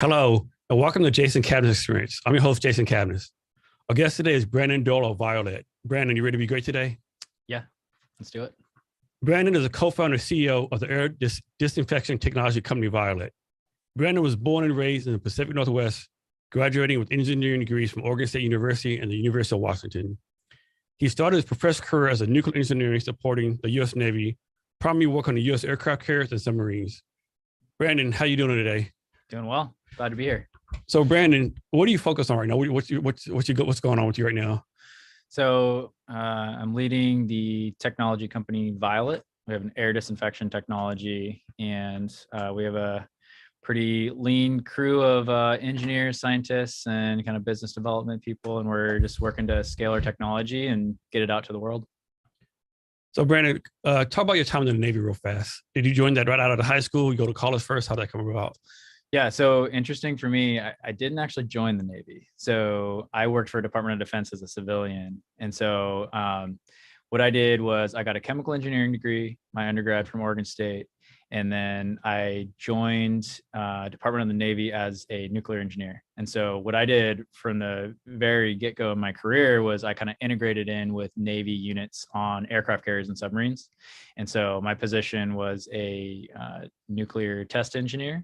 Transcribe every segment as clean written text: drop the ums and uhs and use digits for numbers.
Hello, and welcome to Jason Cabin's Experience. I'm your host, Jason Cabins. Our guest today is Branden Doyle of Violett. Branden, you ready to be great today? Yeah, let's do it. Branden is a co-founder CEO of the air disinfection technology company Violett. Branden was born and raised in the Pacific Northwest, graduating with engineering degrees from Oregon State University and the University of Washington. He started his professional career as a nuclear engineer supporting the U.S. Navy, primarily working on the U.S. aircraft carriers and submarines. Branden, how you doing today? Doing well. Glad to be here. So, Branden, what do you focus on right now? What's going on with you right now? So I'm leading the technology company Violett. We have an air disinfection technology, and we have a pretty lean crew of engineers, scientists, and kind of business development people, and we're just working to scale our technology and get it out to the world. So, Branden, talk about your time in the Navy real fast. Did you join that right out of the high school? You go to college first? How did that come about? Yeah, so interesting for me, I didn't actually join the Navy. So I worked for Department of Defense as a civilian. And so what I did was I got a chemical engineering degree, my undergrad from Oregon State. And then I joined Department of the Navy as a nuclear engineer. And so what I did from the very get-go of my career was I kind of integrated in with Navy units on aircraft carriers and submarines. And so my position was a nuclear test engineer.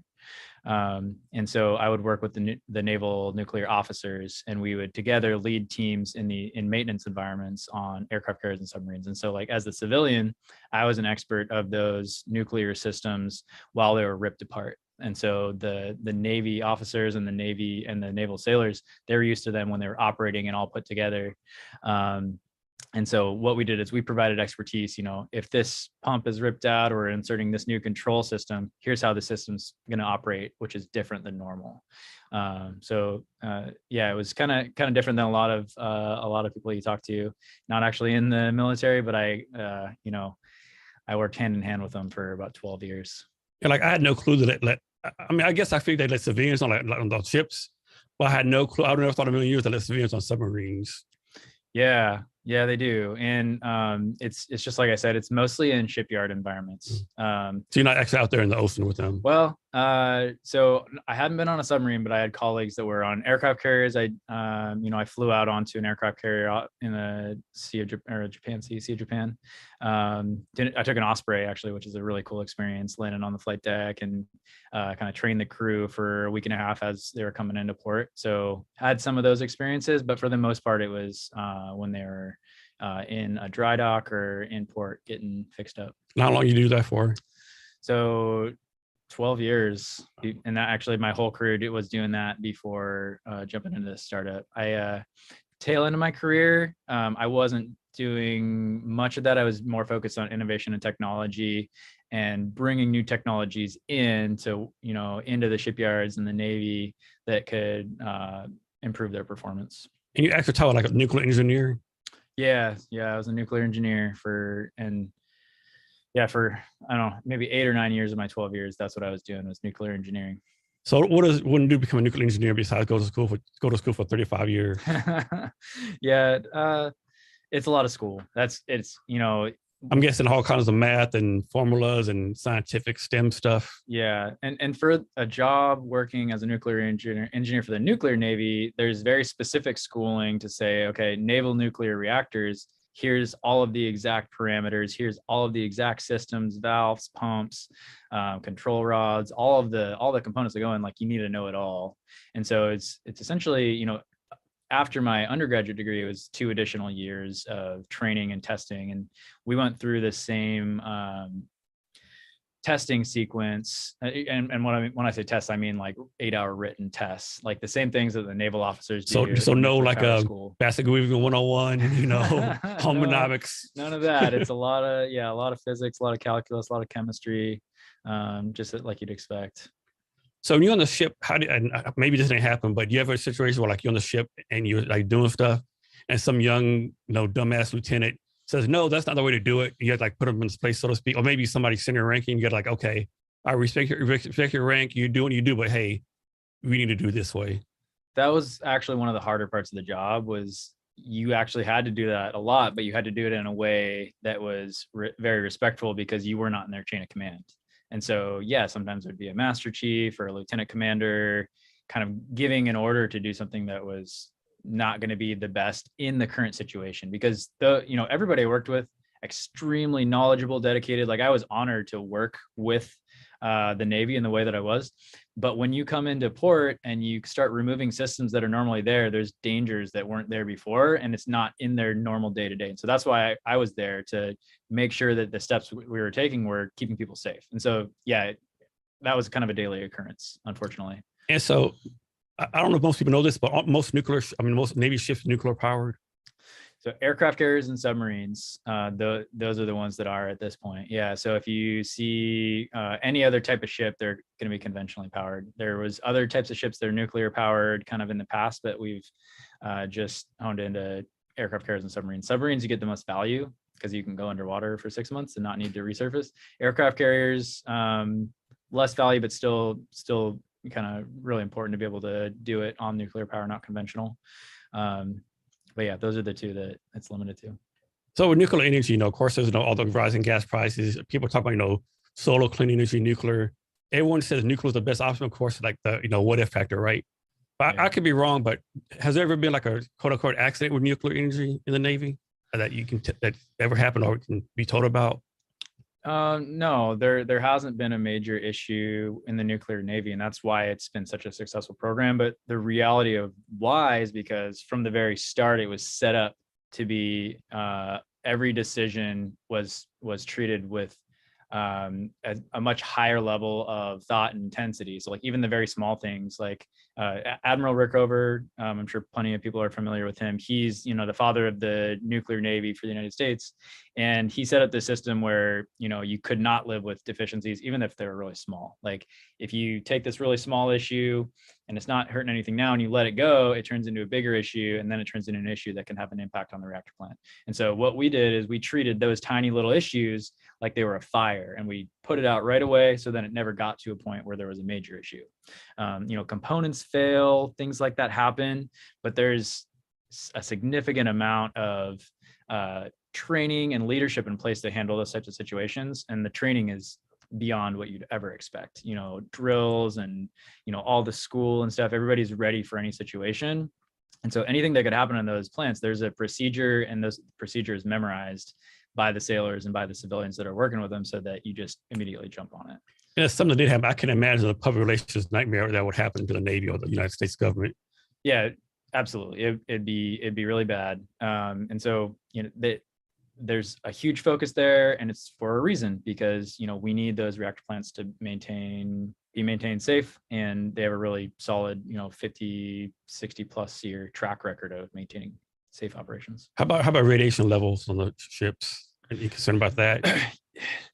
And so I would work with the naval nuclear officers, and we would together lead teams in maintenance environments on aircraft carriers and submarines. And so, like, as the civilian, I was an expert of those nuclear systems while they were ripped apart. And so the Navy officers and the Navy and the naval sailors, they were used to them when they were operating and all put together. And so what we did is we provided expertise. If this pump is ripped out or inserting this new control system, here's how the system's going to operate, which is different than normal. Yeah, it was kind of different than a lot of people you talk to, not actually in the military, but I worked hand in hand with them for about 12 years. Yeah, like I had no clue that I guess I figured they let civilians on those ships, but I had no clue. I would never thought a million years they let civilians on submarines. Yeah, they do. And it's just like I said, it's mostly in shipyard environments. So you're not actually out there in the ocean with them? Well, so I hadn't been on a submarine, but I had colleagues that were on aircraft carriers. I flew out onto an aircraft carrier out in the Sea of Japan. I took an Osprey, actually, which is a really cool experience, landing on the flight deck and kind of trained the crew for a week and a half as they were coming into port. So I had some of those experiences, but for the most part, it was when they were in a dry dock or in port getting fixed up. How long you do that for? So 12 years. And that actually my whole career was doing that before jumping into this startup. Tail end of my career, I wasn't doing much of that. I was more focused on innovation and technology and bringing new technologies into the shipyards and the Navy that could improve their performance. And you actually taught like a nuclear engineer? Yeah. I was a nuclear engineer for I don't know, maybe 8 or 9 years of my 12 years. That's what I was doing, was nuclear engineering. So when you become a nuclear engineer besides go to school for 35 years? Yeah, it's a lot of school. I'm guessing all kinds of math and formulas and scientific STEM stuff. Yeah, and for a job working as a nuclear engineer for the nuclear Navy, there's very specific schooling to say, okay, naval nuclear reactors, here's all of the exact parameters, here's all of the exact systems, valves, pumps, control rods, all the components that go in. Like, you need to know it all. And so it's essentially, after my undergraduate degree, it was 2 additional years of training and testing. And we went through the same testing sequence. And when I say test, I mean like 8-hour written tests, like the same things that the naval officers do. So no, like a basic weaving 101, homonomics. None of that. It's a lot of physics, a lot of calculus, a lot of chemistry, just like you'd expect. So when you're on the ship, maybe this didn't happen, but do you have a situation where like you're on the ship and you're like doing stuff and some young, dumbass lieutenant says, no, that's not the way to do it. You have to like put them in this place, so to speak. Or maybe somebody senior ranking, you get like, okay, I respect your rank. You do what you do, but hey, we need to do this way. That was actually one of the harder parts of the job. Was you actually had to do that a lot, but you had to do it in a way that was very respectful, because you were not in their chain of command. And so, yeah, sometimes there'd be a master chief or a lieutenant commander, kind of giving an order to do something that was not going to be the best in the current situation, because everybody I worked with, extremely knowledgeable, dedicated. Like I was honored to work with the Navy in the way that I was. But when you come into port and you start removing systems that are normally there, there's dangers that weren't there before, and it's not in their normal day to day. And so that's why I was there, to make sure that the steps we were taking were keeping people safe. And so, yeah, that was kind of a daily occurrence, unfortunately. And so I don't know if most people know this, but most Navy ships nuclear powered. So aircraft carriers and submarines, those are the ones that are at this point. Yeah. So if you see any other type of ship, they're going to be conventionally powered. There was other types of ships that are nuclear powered kind of in the past, but we've just honed into aircraft carriers and submarines. Submarines, you get the most value because you can go underwater for 6 months and not need to resurface. Aircraft carriers, less value, but still kind of really important to be able to do it on nuclear power, not conventional. But yeah, those are the two that it's limited to. So with nuclear energy, of course, there's all the rising gas prices. People talk about, solar, clean energy, nuclear. Everyone says nuclear is the best option, of course, like the, what if factor, right? But yeah. I could be wrong, but has there ever been like a quote unquote accident with nuclear energy in the Navy that you can, that ever happened or can be told about? No, there hasn't been a major issue in the nuclear Navy, and that's why it's been such a successful program. But the reality of why is because from the very start, it was set up to be every decision was treated with a much higher level of thought and intensity. So like even the very small things, like Admiral Rickover, I'm sure plenty of people are familiar with him. He's, the father of the nuclear Navy for the United States. And he set up the system where, you could not live with deficiencies, even if they were really small. Like if you take this really small issue and it's not hurting anything now and you let it go, it turns into a bigger issue, and then it turns into an issue that can have an impact on the reactor plant. And so what we did is we treated those tiny little issues like they were a fire, and we put it out right away, so then it never got to a point where there was a major issue. Components fail, things like that happen, but there's a significant amount of training and leadership in place to handle those types of situations. And the training is beyond what you'd ever expect, drills and, all the school and stuff, everybody's ready for any situation. And so anything that could happen in those plants, there's a procedure, and those procedures memorized by the sailors and by the civilians that are working with them, so that you just immediately jump on it. Yeah, something that did happen. I can imagine a public relations nightmare that would happen to the Navy or the United States government. Yeah, absolutely. It'd be really bad. And so, there's a huge focus there, and it's for a reason, because, we need those reactor plants to be maintained safe, and they have a really solid, 50, 60 plus year track record of maintaining safe operations. How about radiation levels on the ships? Are you concerned about that?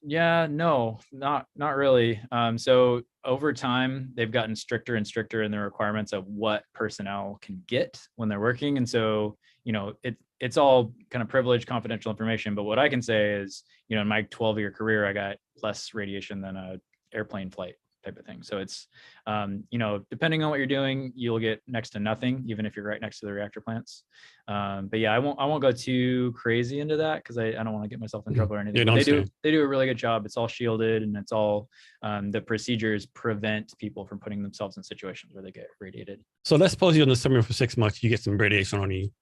Yeah, no, not really. So over time, they've gotten stricter and stricter in the requirements of what personnel can get when they're working. And so, it's all kind of privileged, confidential information. But what I can say is, in my 12-year career, I got less radiation than a airplane flight type of thing. So it's, depending on what you're doing, you'll get next to nothing, even if you're right next to the reactor plants. But yeah, I won't go too crazy into that, because I don't want to get myself in trouble or anything. Yeah, they do a really good job. It's all shielded, and it's all, the procedures prevent people from putting themselves in situations where they get radiated. So let's suppose you're in the submarine for 6 months, you get some radiation on you.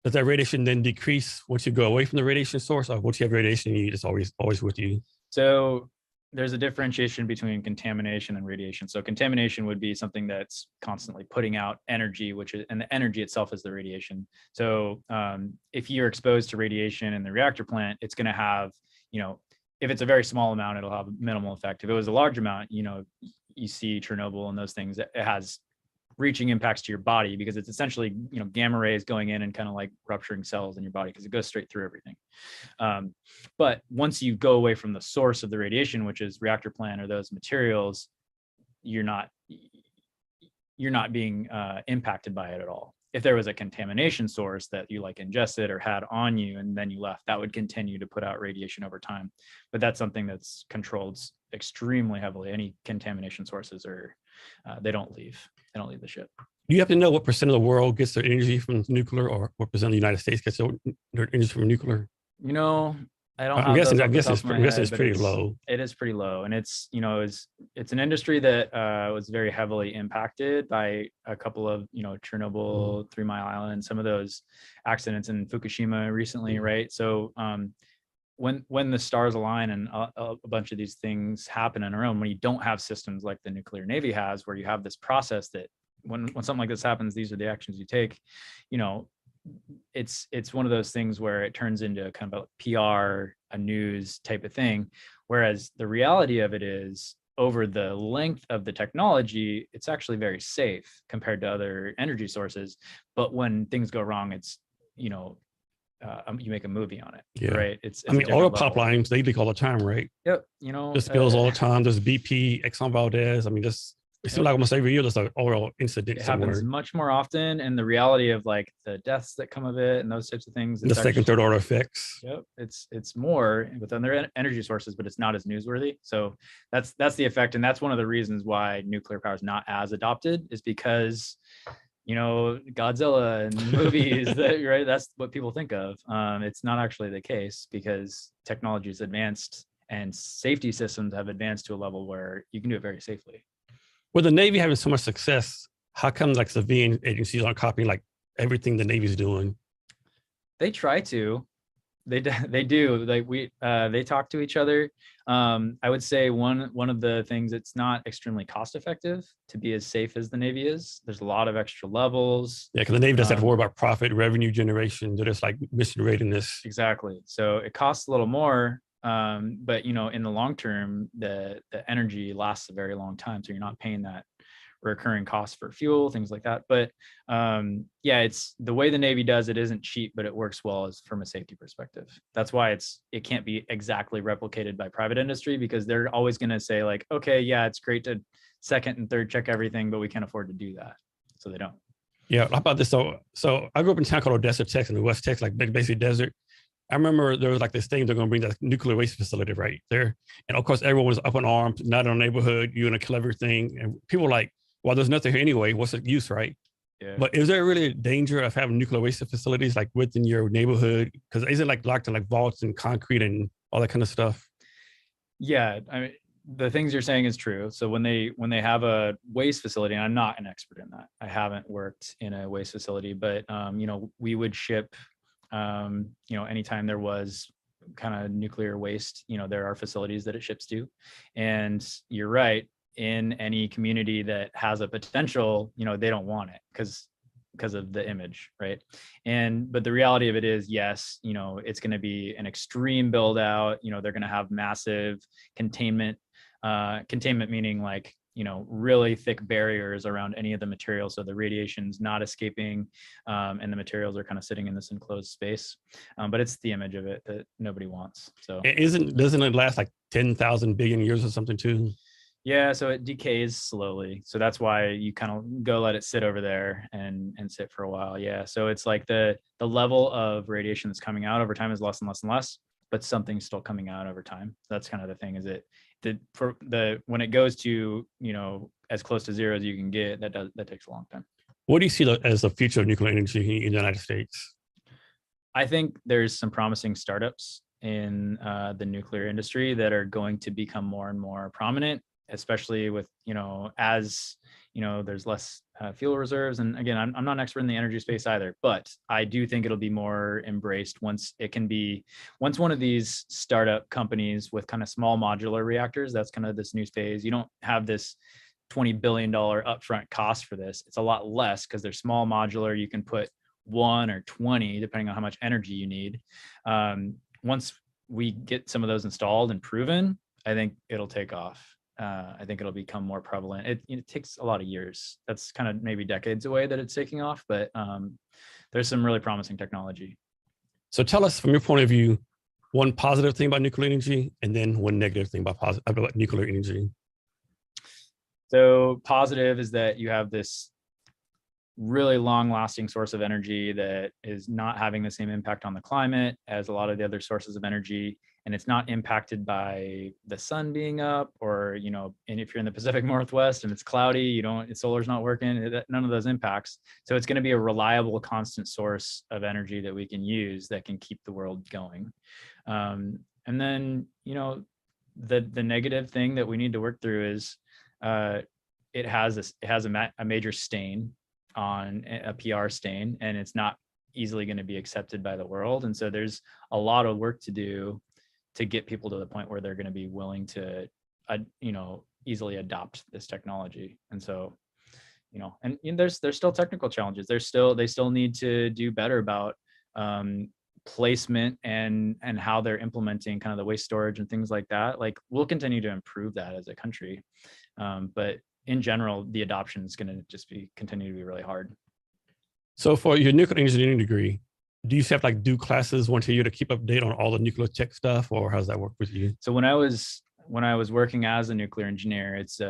Does that radiation then decrease once you go away from the radiation source, or once you have radiation, it's always with you? So there's a differentiation between contamination and radiation. So contamination would be something that's constantly putting out energy, and the energy itself is the radiation. So if you're exposed to radiation in the reactor plant, it's going to have, if it's a very small amount, it'll have a minimal effect. If it was a large amount, you see Chernobyl and those things, it has reaching impacts to your body, because it's essentially, gamma rays going in and kind of like rupturing cells in your body, because it goes straight through everything. But once you go away from the source of the radiation, which is reactor plant or those materials, you're not being impacted by it at all. If there was a contamination source that you ingested or had on you and then you left, that would continue to put out radiation over time. But that's something that's controlled extremely heavily. Any contamination sources they don't leave the ship. Do you have to know what percent of the world gets their energy from nuclear, or what percent of the United States gets their energy from nuclear? I don't I'm have those guessing. I off the guess top it's. of my I'm guessing head, it's but pretty low. it is pretty low, and it's it's an industry that was very heavily impacted by a couple of Chernobyl, 3 Mile Island, some of those accidents in Fukushima recently, right? So when the stars align and a bunch of these things happen in our own, when you don't have systems like the nuclear navy has, where you have this process that when something like this happens, these are the actions you take, it's one of those things where it turns into kind of a PR, a news type of thing. Whereas the reality of it is, over the length of the technology, it's actually very safe compared to other energy sources. But when things go wrong, it's, you make a movie on it, right? It's I mean, oil pipelines, they leak all the time, right? Yep. There's spills all the time. There's BP, Exxon Valdez. I mean, it seems like almost every year there's an oil incident somewhere. Happens much more often, and the reality of like the deaths that come of it and those types of things. The second, third order effects. Yep, it's more with other energy sources, but it's not as newsworthy. So that's the effect, and that's one of the reasons why nuclear power is not as adopted, is because Godzilla and movies right, that's what people think of. It's not actually the case, because technology is advanced and safety systems have advanced to a level where you can do it very safely. With the Navy having so much success, how come like civilian agencies aren't copying like everything the Navy's doing? They try to. They do. Like they talk to each other. I would say one of the things, it's not extremely cost effective to be as safe as the Navy is. There's a lot of extra levels. Yeah, because the Navy doesn't have to worry about profit, revenue generation. They're just like mission readiness. Exactly. So it costs a little more. But in the long term, the energy lasts a very long time. So you're not paying that recurring costs for fuel, things like that. But it's the way the Navy does it isn't cheap, but it works well as from a safety perspective. That's why it can't be exactly replicated by private industry, because they're always going to say like, okay, yeah, it's great to second and third check everything, but we can't afford to do that. So they don't. Yeah. How about this? So I grew up in a town called Odessa, Texas, in the West Texas, like basically desert. I remember there was like this thing, they're going to bring that nuclear waste facility right there. And of course, everyone was up in arms, not in a neighborhood, you in a clever thing. And people were like, well, there's nothing here anyway. What's the use, right? Yeah. But is there really a danger of having nuclear waste facilities like within your neighborhood? Because isn't like locked in like vaults and concrete and all that kind of stuff? Yeah, I mean, the things you're saying is true. So when they have a waste facility, and I'm not an expert in that, I haven't worked in a waste facility, but we would ship, anytime there was kind of nuclear waste, there are facilities that it ships to. And you're right, in any community that has a potential, they don't want it because of the image, right? But the reality of it is, yes, it's going to be an extreme build out. They're going to have massive containment meaning like, really thick barriers around any of the materials, so the radiation's not escaping, and the materials are kind of sitting in this enclosed space. But it's the image of it that nobody wants. So doesn't it last like 10,000 billion years or something too? Yeah, so it decays slowly. So that's why you kind of go let it sit over there and sit for a while. Yeah. So it's like the level of radiation that's coming out over time is less and less and less, but something's still coming out over time. That's kind of the thing, is when it goes to, as close to zero as you can get, that takes a long time. What do you see as the future of nuclear energy in the United States? I think there's some promising startups in the nuclear industry that are going to become more and more prominent, especially with, as, there's less fuel reserves. And again, I'm not an expert in the energy space either, but I do think it'll be more embraced once one of these startup companies with kind of small modular reactors, that's kind of this new phase. You don't have this $20 billion upfront cost for this. It's a lot less because they're small modular. You can put 1 or 20, depending on how much energy you need. Once we get some of those installed and proven, I think it'll take off. I think it'll become more prevalent. It takes a lot of years. That's kind of maybe decades away that it's taking off, but there's some really promising technology. So tell us, from your point of view, one positive thing about nuclear energy and then one negative thing about nuclear energy. So positive is that you have this really long-lasting source of energy that is not having the same impact on the climate as a lot of the other sources of energy. and it's not impacted by the sun being up, or, you know, and if you're in the Pacific Northwest and it's cloudy, solar's not working, none of those impacts. So it's going to be a reliable, constant source of energy that we can use that can keep the world going. And then, you know, the negative thing that we need to work through is it has a major stain, on a PR stain, and it's not easily going to be accepted by the world. And so there's a lot of work to do to get people to the point where they're going to be willing to, you know, easily adopt this technology. And so, you know, and there's still technical challenges. They still need to do better about placement and how they're implementing kind of the waste storage and things like that. Like, we'll continue to improve that as a country. But in general, the adoption is going to just continue to be really hard. So for your nuclear engineering degree, do you have to like do classes once a year to keep up to date on all the nuclear tech stuff, or how does that work with you? So when I was working as a nuclear engineer, it's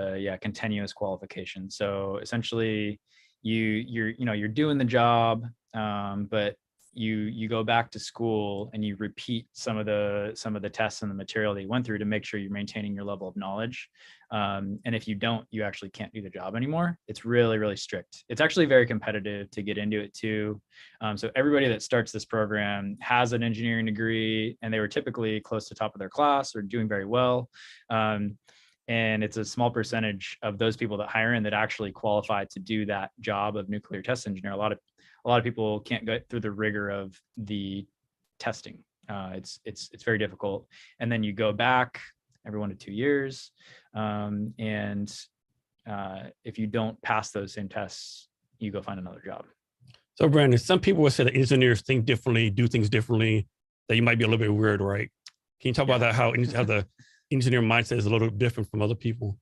continuous qualification. So essentially, you're doing the job, but you go back to school and you repeat some of the tests and the material that you went through to make sure you're maintaining your level of knowledge. And if you don't, you actually can't do the job anymore. It's really, really strict. It's actually very competitive to get into it too. So everybody that starts this program has an engineering degree, and they were typically close to top of their class or doing very well. And it's a small percentage of those people that hire in that actually qualify to do that job of nuclear test engineer. A lot of people can't go through the rigor of the testing. It's very difficult. And then you go back every 1 to 2 years. And if you don't pass those same tests, you go find another job. So Branden, some people would say that engineers think differently, do things differently, that you might be a little bit weird, right? Can you talk about that, how the engineer mindset is a little different from other people?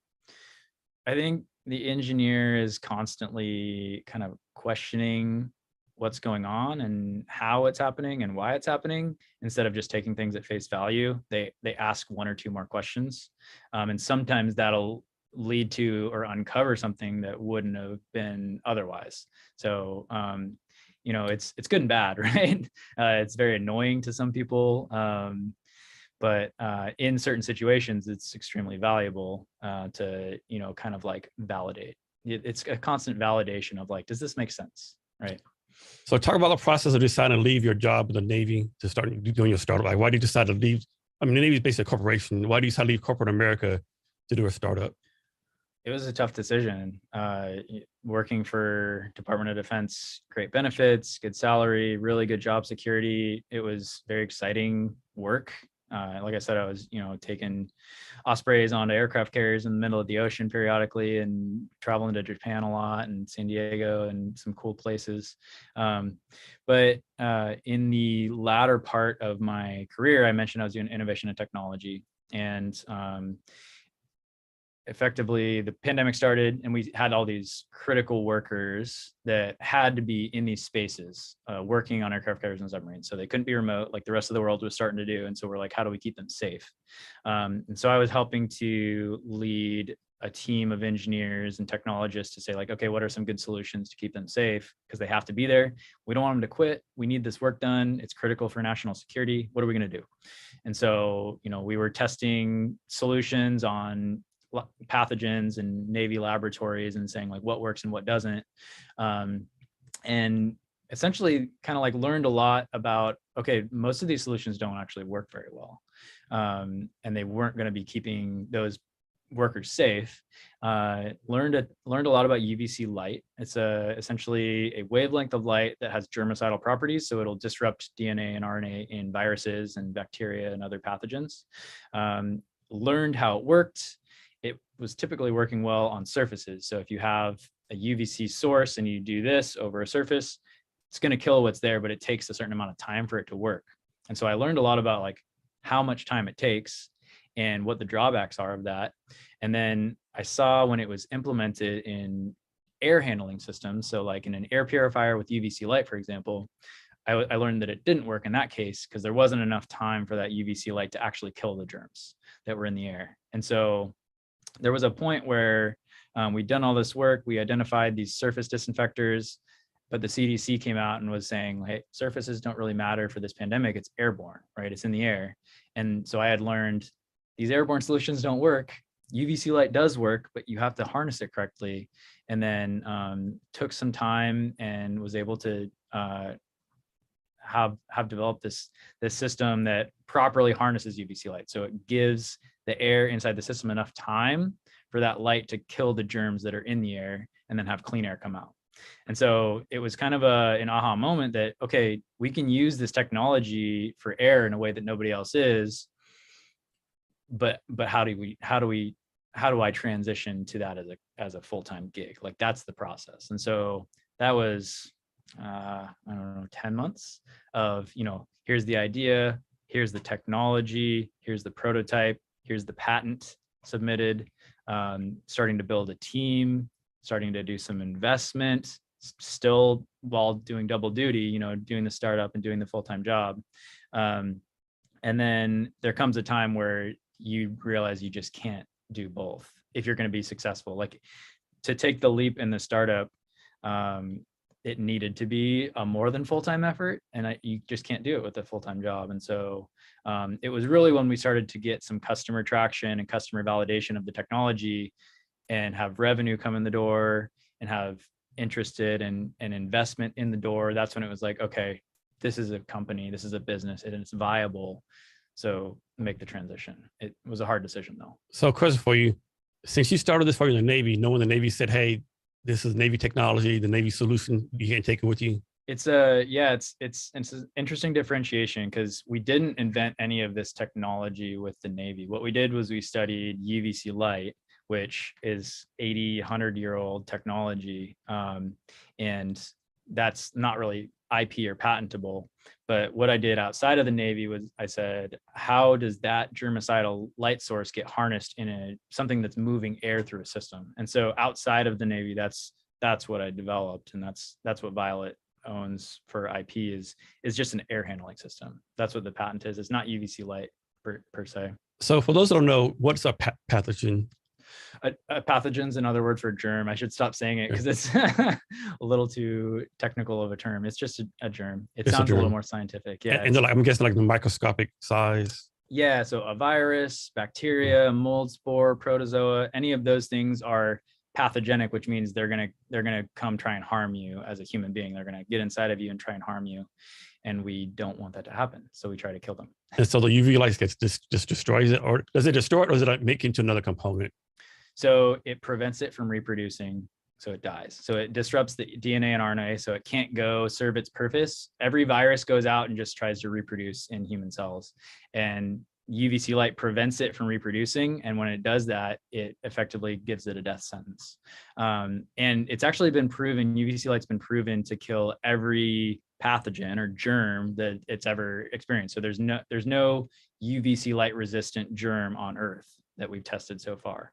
I think the engineer is constantly kind of questioning what's going on and how it's happening and why it's happening, instead of just taking things at face value. They ask 1 or 2 more questions, and sometimes that'll lead to or uncover something that wouldn't have been otherwise. So you know, it's good and bad, right? It's very annoying to some people, but in certain situations, it's extremely valuable to, you know, kind of like validate. It's a constant validation of like, does this make sense, right? So talk about the process of deciding to leave your job in the Navy to start doing your startup. Like, why did you decide to leave? I mean, the Navy is basically a corporation. Why do you decide to leave corporate America to do a startup? It was a tough decision. Working for Department of Defense, great benefits, good salary, really good job security. It was very exciting work. Like I said, I was, you know, taking ospreys onto aircraft carriers in the middle of the ocean periodically, and traveling to Japan a lot, and San Diego, and some cool places. But in the latter part of my career, I mentioned I was doing innovation and technology, and effectively the pandemic started, and we had all these critical workers that had to be in these spaces working on aircraft carriers and submarines. So they couldn't be remote like the rest of the world was starting to do. And so we're like, how do we keep them safe? And so I was helping to lead a team of engineers and technologists to say like, okay, what are some good solutions to keep them safe? Because they have to be there. We don't want them to quit. We need this work done. It's critical for national security. What are we going to do? And so, you know, we were testing solutions on pathogens and Navy laboratories and saying like what works and what doesn't. And essentially kind of like learned a lot about, okay, most of these solutions don't actually work very well. And they weren't going to be keeping those workers safe. Learned a lot about UVC light. It's essentially a wavelength of light that has germicidal properties. So it'll disrupt DNA and RNA in viruses and bacteria and other pathogens. Learned how it worked. It was typically working well on surfaces. So if you have a UVC source and you do this over a surface, it's going to kill what's there, but it takes a certain amount of time for it to work. And so I learned a lot about like how much time it takes and what the drawbacks are of that. And then I saw when it was implemented in air handling systems, so like in an air purifier with UVC light, for example, I learned that it didn't work in that case because there wasn't enough time for that UVC light to actually kill the germs that were in the air. And so there was a point where we'd done all this work, we identified these surface disinfectors, But the CDC came out and was saying, hey, surfaces don't really matter for this pandemic. It's airborne, right? It's in the air. And so I had learned these airborne solutions don't work. UVC light does work, but you have to harness it correctly. And then took some time and was able to have developed this system that properly harnesses UVC light. So it gives the air inside the system enough time for that light to kill the germs that are in the air and then have clean air come out. And so it was kind of an aha moment that, okay, we can use this technology for air in a way that nobody else is, but how do I transition to that as a full-time gig? Like, that's the process. And so that was, I don't know, 10 months of, here's the idea, here's the technology, here's the prototype, here's the patent submitted, starting to build a team, starting to do some investment, still while doing double duty, doing the startup and doing the full-time job. And then there comes a time where you realize you just can't do both if you're going to be successful. Like, to take the leap in the startup, it needed to be a more than full-time effort, and you just can't do it with a full-time job. And so it was really when we started to get some customer traction and customer validation of the technology and have revenue come in the door and have interested and investment in the door. That's when it was like, okay, this is a company, this is a business, and it's viable. So make the transition. It was a hard decision though. So question for you, since you started this for you in the Navy, knowing the Navy said, hey, this is Navy technology, the Navy solution, you can't take it with you. It's an interesting differentiation, because we didn't invent any of this technology with the Navy. What we did was we studied UVC light, which is 80, 100-year-old technology. And that's not really IP or patentable. But what I did outside of the Navy was I said, how does that germicidal light source get harnessed in something that's moving air through a system? And so outside of the Navy, that's what I developed. And that's what Violett owns for IP is just an air handling system. That's what the patent is. It's not UVC light per se. So for those that don't know, what's a pathogen? A pathogen's another word for germ. I should stop saying it because it's a little too technical of a term. It's just a germ. It sounds a little more scientific. Yeah. And I'm guessing like the microscopic size. Yeah. So a virus, bacteria, mold spore, protozoa, any of those things are pathogenic, which means they're gonna come try and harm you as a human being. They're gonna get inside of you and try and harm you. And we don't want that to happen. So we try to kill them. And so the UV light just destroys it, or does it destroy it, or does it make it into another component? So it prevents it from reproducing, so it dies. So it disrupts the DNA and RNA, so it can't go serve its purpose. Every virus goes out and just tries to reproduce in human cells. And UVC light prevents it from reproducing. And when it does that, it effectively gives it a death sentence. And it's actually been proven, UVC light's been proven to kill every pathogen or germ that it's ever experienced. So there's no UVC light resistant germ on Earth that we've tested so far.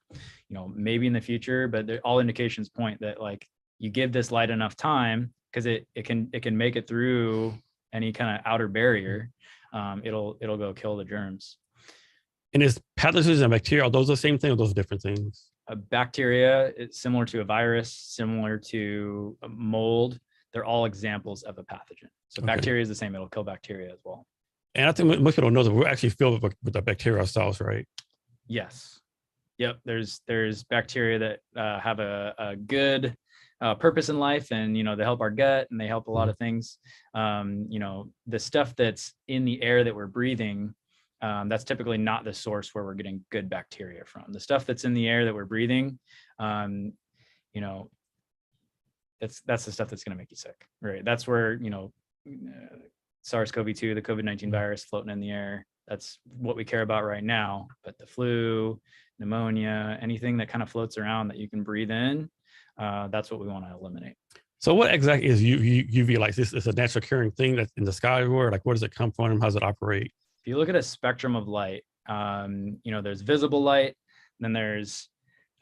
Maybe in the future, but all indications point that, like, you give this light enough time, because it can make it through any kind of outer barrier. It'll go kill the germs. And is pathogens and bacteria, are those the same thing or those different things? A bacteria is similar to a virus, similar to a mold. They're all examples of a pathogen. So bacteria is the same. It'll kill bacteria as well. And I think most people know that we're actually filled with the bacteria ourselves, right? Yes. Yep. There's bacteria that have a good purpose in life, and they help our gut and they help a lot of things. The stuff that's in the air that we're breathing, that's typically not the source where we're getting good bacteria from. The stuff that's in the air that we're breathing, that's the stuff that's going to make you sick, right? That's where SARS-CoV-2, the COVID-19 virus floating in the air. That's what we care about right now. But the flu, pneumonia, anything that kind of floats around that you can breathe in, that's what we want to eliminate. So what exactly is UV light? This is a natural occurring thing that's in the sky, or like, where does it come from? How does it operate? If you look at a spectrum of light, there's visible light, then there's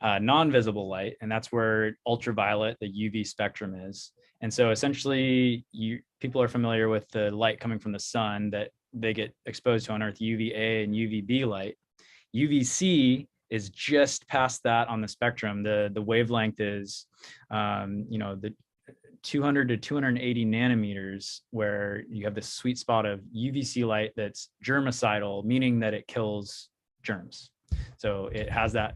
non-visible light, and that's where ultraviolet, the UV spectrum is. And so essentially, people are familiar with the light coming from the sun that they get exposed to on Earth, UVA and UVB light. UVC is just past that on the spectrum. The wavelength is, the 200 to 280 nanometers, where you have this sweet spot of UVC light that's germicidal, meaning that it kills germs. So it has that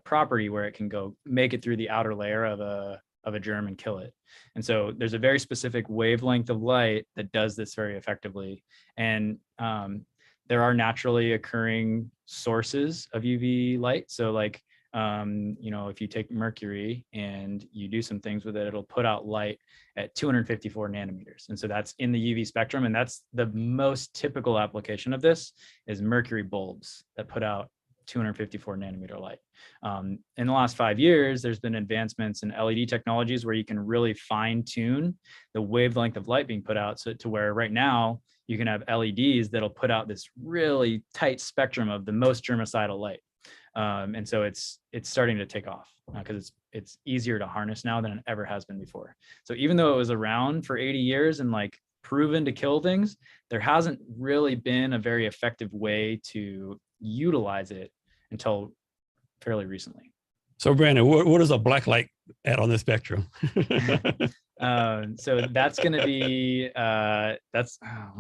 property where it can go make it through the outer layer of a germ and kill it. And so there's a very specific wavelength of light that does this very effectively. And there are naturally occurring sources of UV light. So like, if you take mercury and you do some things with it, it'll put out light at 254 nanometers. And so that's in the UV spectrum. And that's the most typical application of this is mercury bulbs that put out 254 nanometer light. In the last 5 years, there's been advancements in LED technologies where you can really fine tune the wavelength of light being put out, so to where right now you can have LEDs that'll put out this really tight spectrum of the most germicidal light. And so it's starting to take off because it's easier to harness now than it ever has been before. So even though it was around for 80 years and like proven to kill things, there hasn't really been a very effective way to utilize it until fairly recently. So Branden, what is a black light at on the spectrum? So that's going to be let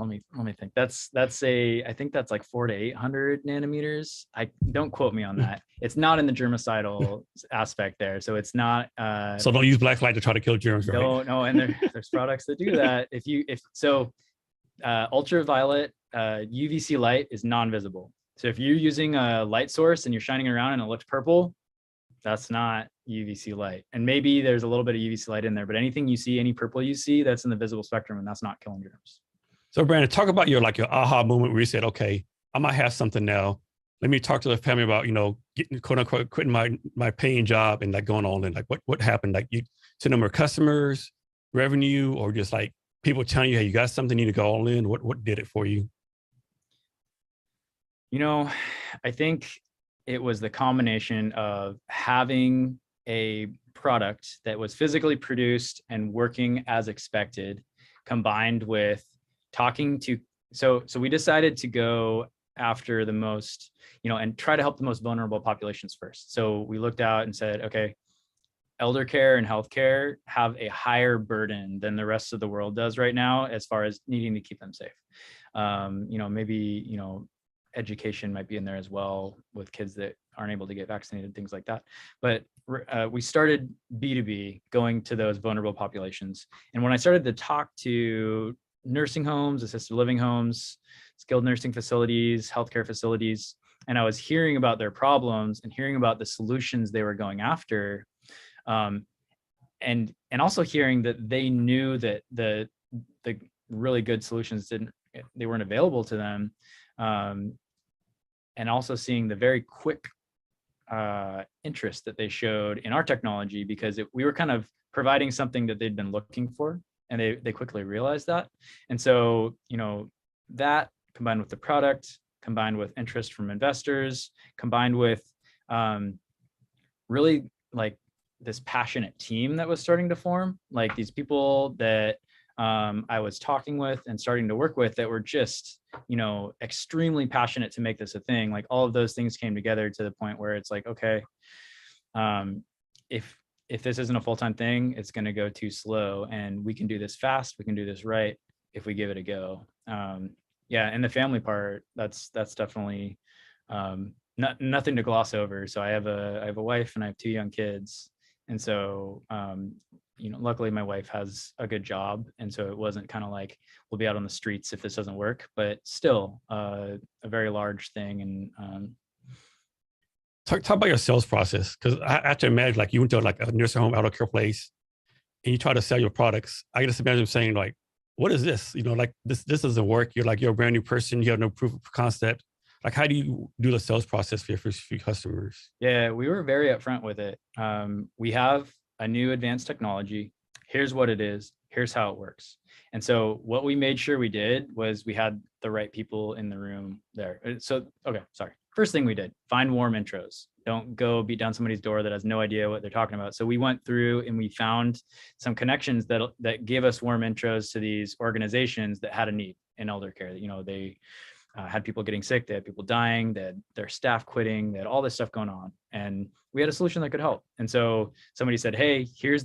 me think. I think that's like 400 to 800 nanometers. Don't quote me on that. It's not in the germicidal aspect there, so it's not. So don't use black light to try to kill germs, right? No, and there's products that do that. Ultraviolet UVC light is non-visible. So if you're using a light source and you're shining it around and it looks purple, that's not UVC light. And maybe there's a little bit of UVC light in there, but anything you see, any purple you see, that's in the visible spectrum, and that's not killing germs. So Branden, talk about your aha moment where you said, okay, I might have something now. Let me talk to the family about, getting, quote unquote, quitting my paying job and like going on, and like what happened? Like you send them more customers, revenue, or just like people telling you, hey, you got something, you need to go all in. What did it for you? I think it was the combination of having a product that was physically produced and working as expected, combined with talking to, so we decided to go after the most, and try to help the most vulnerable populations first. So we looked out and said, okay, elder care and healthcare have a higher burden than the rest of the world does right now, as far as needing to keep them safe. Maybe, education might be in there as well with kids that aren't able to get vaccinated, things like that. But we started B2B, going to those vulnerable populations. And when I started to talk to nursing homes, assisted living homes, skilled nursing facilities, healthcare facilities, and I was hearing about their problems and hearing about the solutions they were going after, and also hearing that they knew that the really good solutions they weren't available to them. And also seeing the very quick interest that they showed in our technology, because we were kind of providing something that they'd been looking for, and they quickly realized that. And so, that combined with the product, combined with interest from investors, combined with really like this passionate team that was starting to form, like these people that I was talking with and starting to work with that were just, extremely passionate to make this a thing. Like all of those things came together to the point where it's like, okay, if this isn't a full-time thing, it's going to go too slow, and we can do this fast. We can do this right if we give it a go. And the family part, that's definitely nothing to gloss over. So I have a wife and I have 2 young kids. And so, luckily my wife has a good job. And so it wasn't kind of like, we'll be out on the streets if this doesn't work, but still a very large thing. And talk about your sales process. Cause I have to imagine like you went to like a nursing home, elder care place, and you try to sell your products. I just imagine saying like, what is this? Like this doesn't work. You're a brand new person. You have no proof of concept. Like, how do you do the sales process for your first few customers? Yeah, we were very upfront with it. We have a new advanced technology. Here's what it is. Here's how it works. And so what we made sure we did was we had the right people in the room there. So, okay, sorry. First thing we did, find warm intros. Don't go beat down somebody's door that has no idea what they're talking about. So we went through and we found some connections that gave us warm intros to these organizations that had a need in elder care. They had people getting sick, they had people dying, they had their staff quitting, they had all this stuff going on. And we had a solution that could help. And so somebody said, hey, here's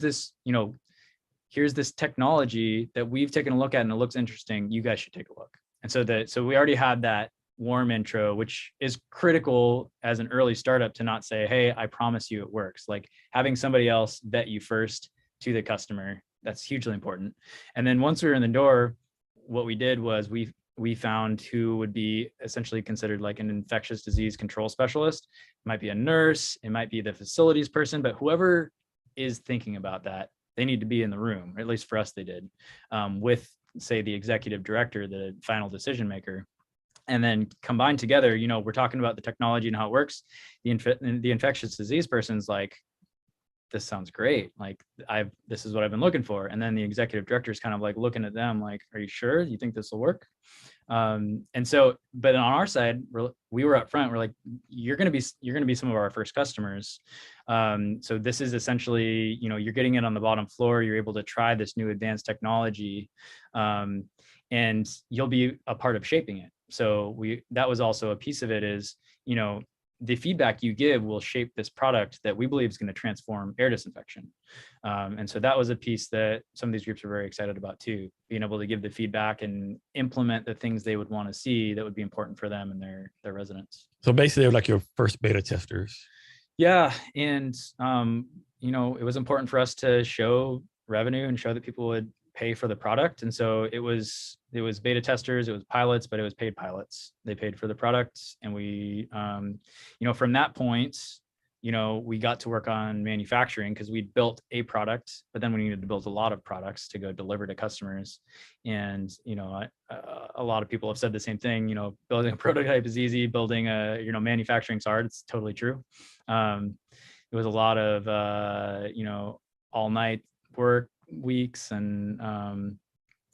here's this technology that we've taken a look at and it looks interesting. You guys should take a look. And so we already had that warm intro, which is critical as an early startup to not say, hey, I promise you it works. Like having somebody else vet you first to the customer, that's hugely important. And then once we were in the door, what we did was we found who would be essentially considered like an infectious disease control specialist. It might be a nurse, it might be the facilities person, but whoever is thinking about that, they need to be in the room, or at least for us, they did, with say the executive director, the final decision maker. And then combined together, you know, we're talking about the technology and how it works. The infectious disease person's like, this sounds great. Like this is what I've been looking for. And then the executive director is kind of like looking at them like, are you sure? You think this will work? And so, but on our side, we were up front. We're like, you're going to be some of our first customers. So this is essentially, you know, you're getting it on the bottom floor. You're able to try this new advanced technology, and you'll be a part of shaping it. So that was also a piece of it is, you know, the feedback you give will shape this product that we believe is going to transform air disinfection. And so that was a piece that some of these groups are very excited about too, being able to give the feedback and implement the things they would want to see that would be important for them and their residents. So basically they're like your first beta testers. Yeah. And, you know, it was important for us to show revenue and show that people would pay for the product. And so it was beta testers, it was pilots, but it was paid pilots. They paid for the product. And we, you know, from that point, you know, we got to work on manufacturing because we built a product, but then we needed to build a lot of products to go deliver to customers. And, you know, a lot of people have said the same thing, you know, building a prototype is easy, building you know, manufacturing's hard. It's totally true. It was a lot of, you know, all night work weeks and,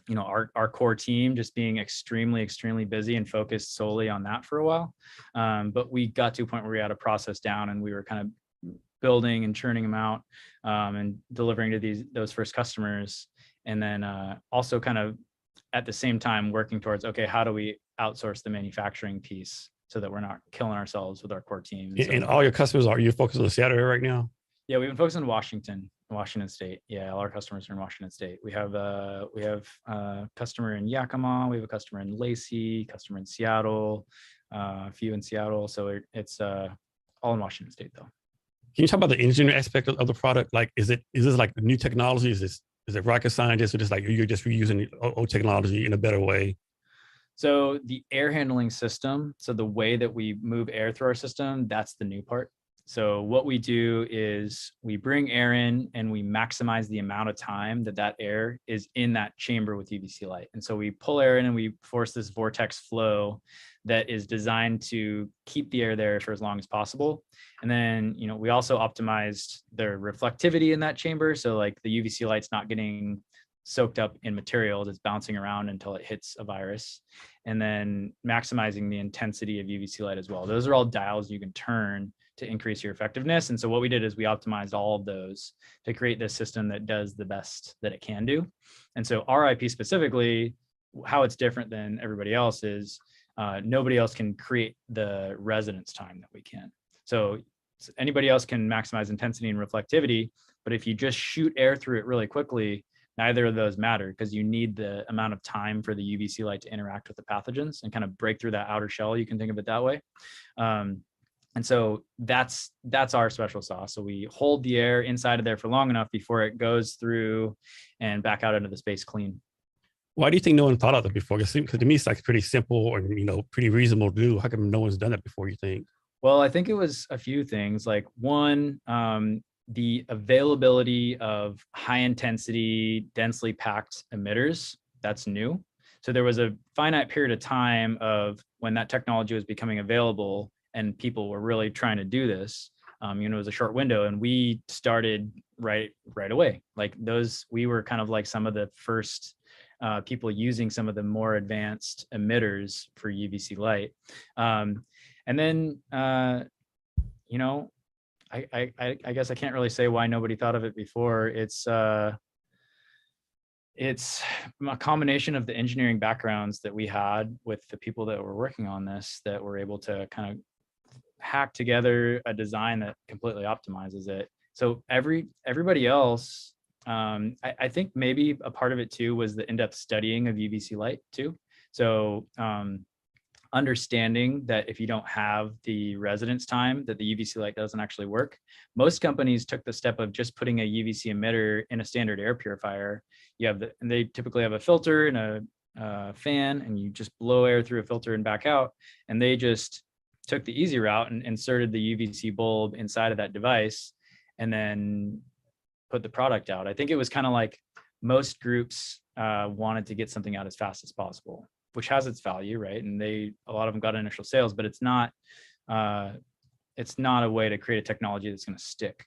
you know, our core team just being extremely busy and focused solely on that for a while. But we got to a point where we had a process down and we were kind of building and churning them out, and delivering to those first customers. And then also kind of at the same time working towards, okay, how do we outsource the manufacturing piece so that we're not killing ourselves with our core team? And all your customers, are you focused on the Seattle area right now? Yeah, we've been focused on Washington State. Yeah, all our customers are in Washington State. We have a customer in Yakima. We have a customer in Lacey, customer in Seattle, a few in Seattle. So it's all in Washington State though. Can you talk about the engineering aspect of the product? Like, is this like new technology? Is it rocket scientists, or just like you're just reusing old technology in a better way? So the air handling system, so the way that we move air through our system, that's the new part. So what we do is we bring air in and we maximize the amount of time that air is in that chamber with UVC light. And so we pull air in and we force this vortex flow that is designed to keep the air there for as long as possible. And then, you know, we also optimized the reflectivity in that chamber. So like the UVC light's not getting soaked up in material that's bouncing around until it hits a virus. And then maximizing the intensity of UVC light as well. Those are all dials you can turn to increase your effectiveness. And so what we did is we optimized all of those to create this system that does the best that it can do. And so our IP specifically, how it's different than everybody else is nobody else can create the residence time that we can. So anybody else can maximize intensity and reflectivity, but if you just shoot air through it really quickly, neither of those matter because you need the amount of time for the UVC light to interact with the pathogens and kind of break through that outer shell. You can think of it that way. And so that's our special sauce. So we hold the air inside of there for long enough before it goes through and back out into the space clean. Why do you think no one thought of it before? Because to me, it's like pretty simple or, you know, pretty reasonable to do. How come no one's done that before, you think? Well, I think it was a few things. Like one, the availability of high intensity, densely packed emitters, that's new. So there was a finite period of time of when that technology was becoming available and people were really trying to do this. You know, it was a short window and we started right away. Like we were kind of like some of the first people using some of the more advanced emitters for UVC light. And then, you know, I guess I can't really say why nobody thought of it before. It's a combination of the engineering backgrounds that we had with the people that were working on this that were able to kind of hack together a design that completely optimizes it. So everybody else I think maybe a part of it too was the in-depth studying of UVC light too. So understanding that if you don't have the residence time, that the UVC light doesn't actually work. Most companies took the step of just putting a UVC emitter in a standard air purifier. And they typically have a filter and a fan, and you just blow air through a filter and back out. And they just took the easy route and inserted the UVC bulb inside of that device, and then put the product out. I think it was kind of like most groups wanted to get something out as fast as possible, which has its value, right? And a lot of them got initial sales, but it's not a way to create a technology that's going to stick,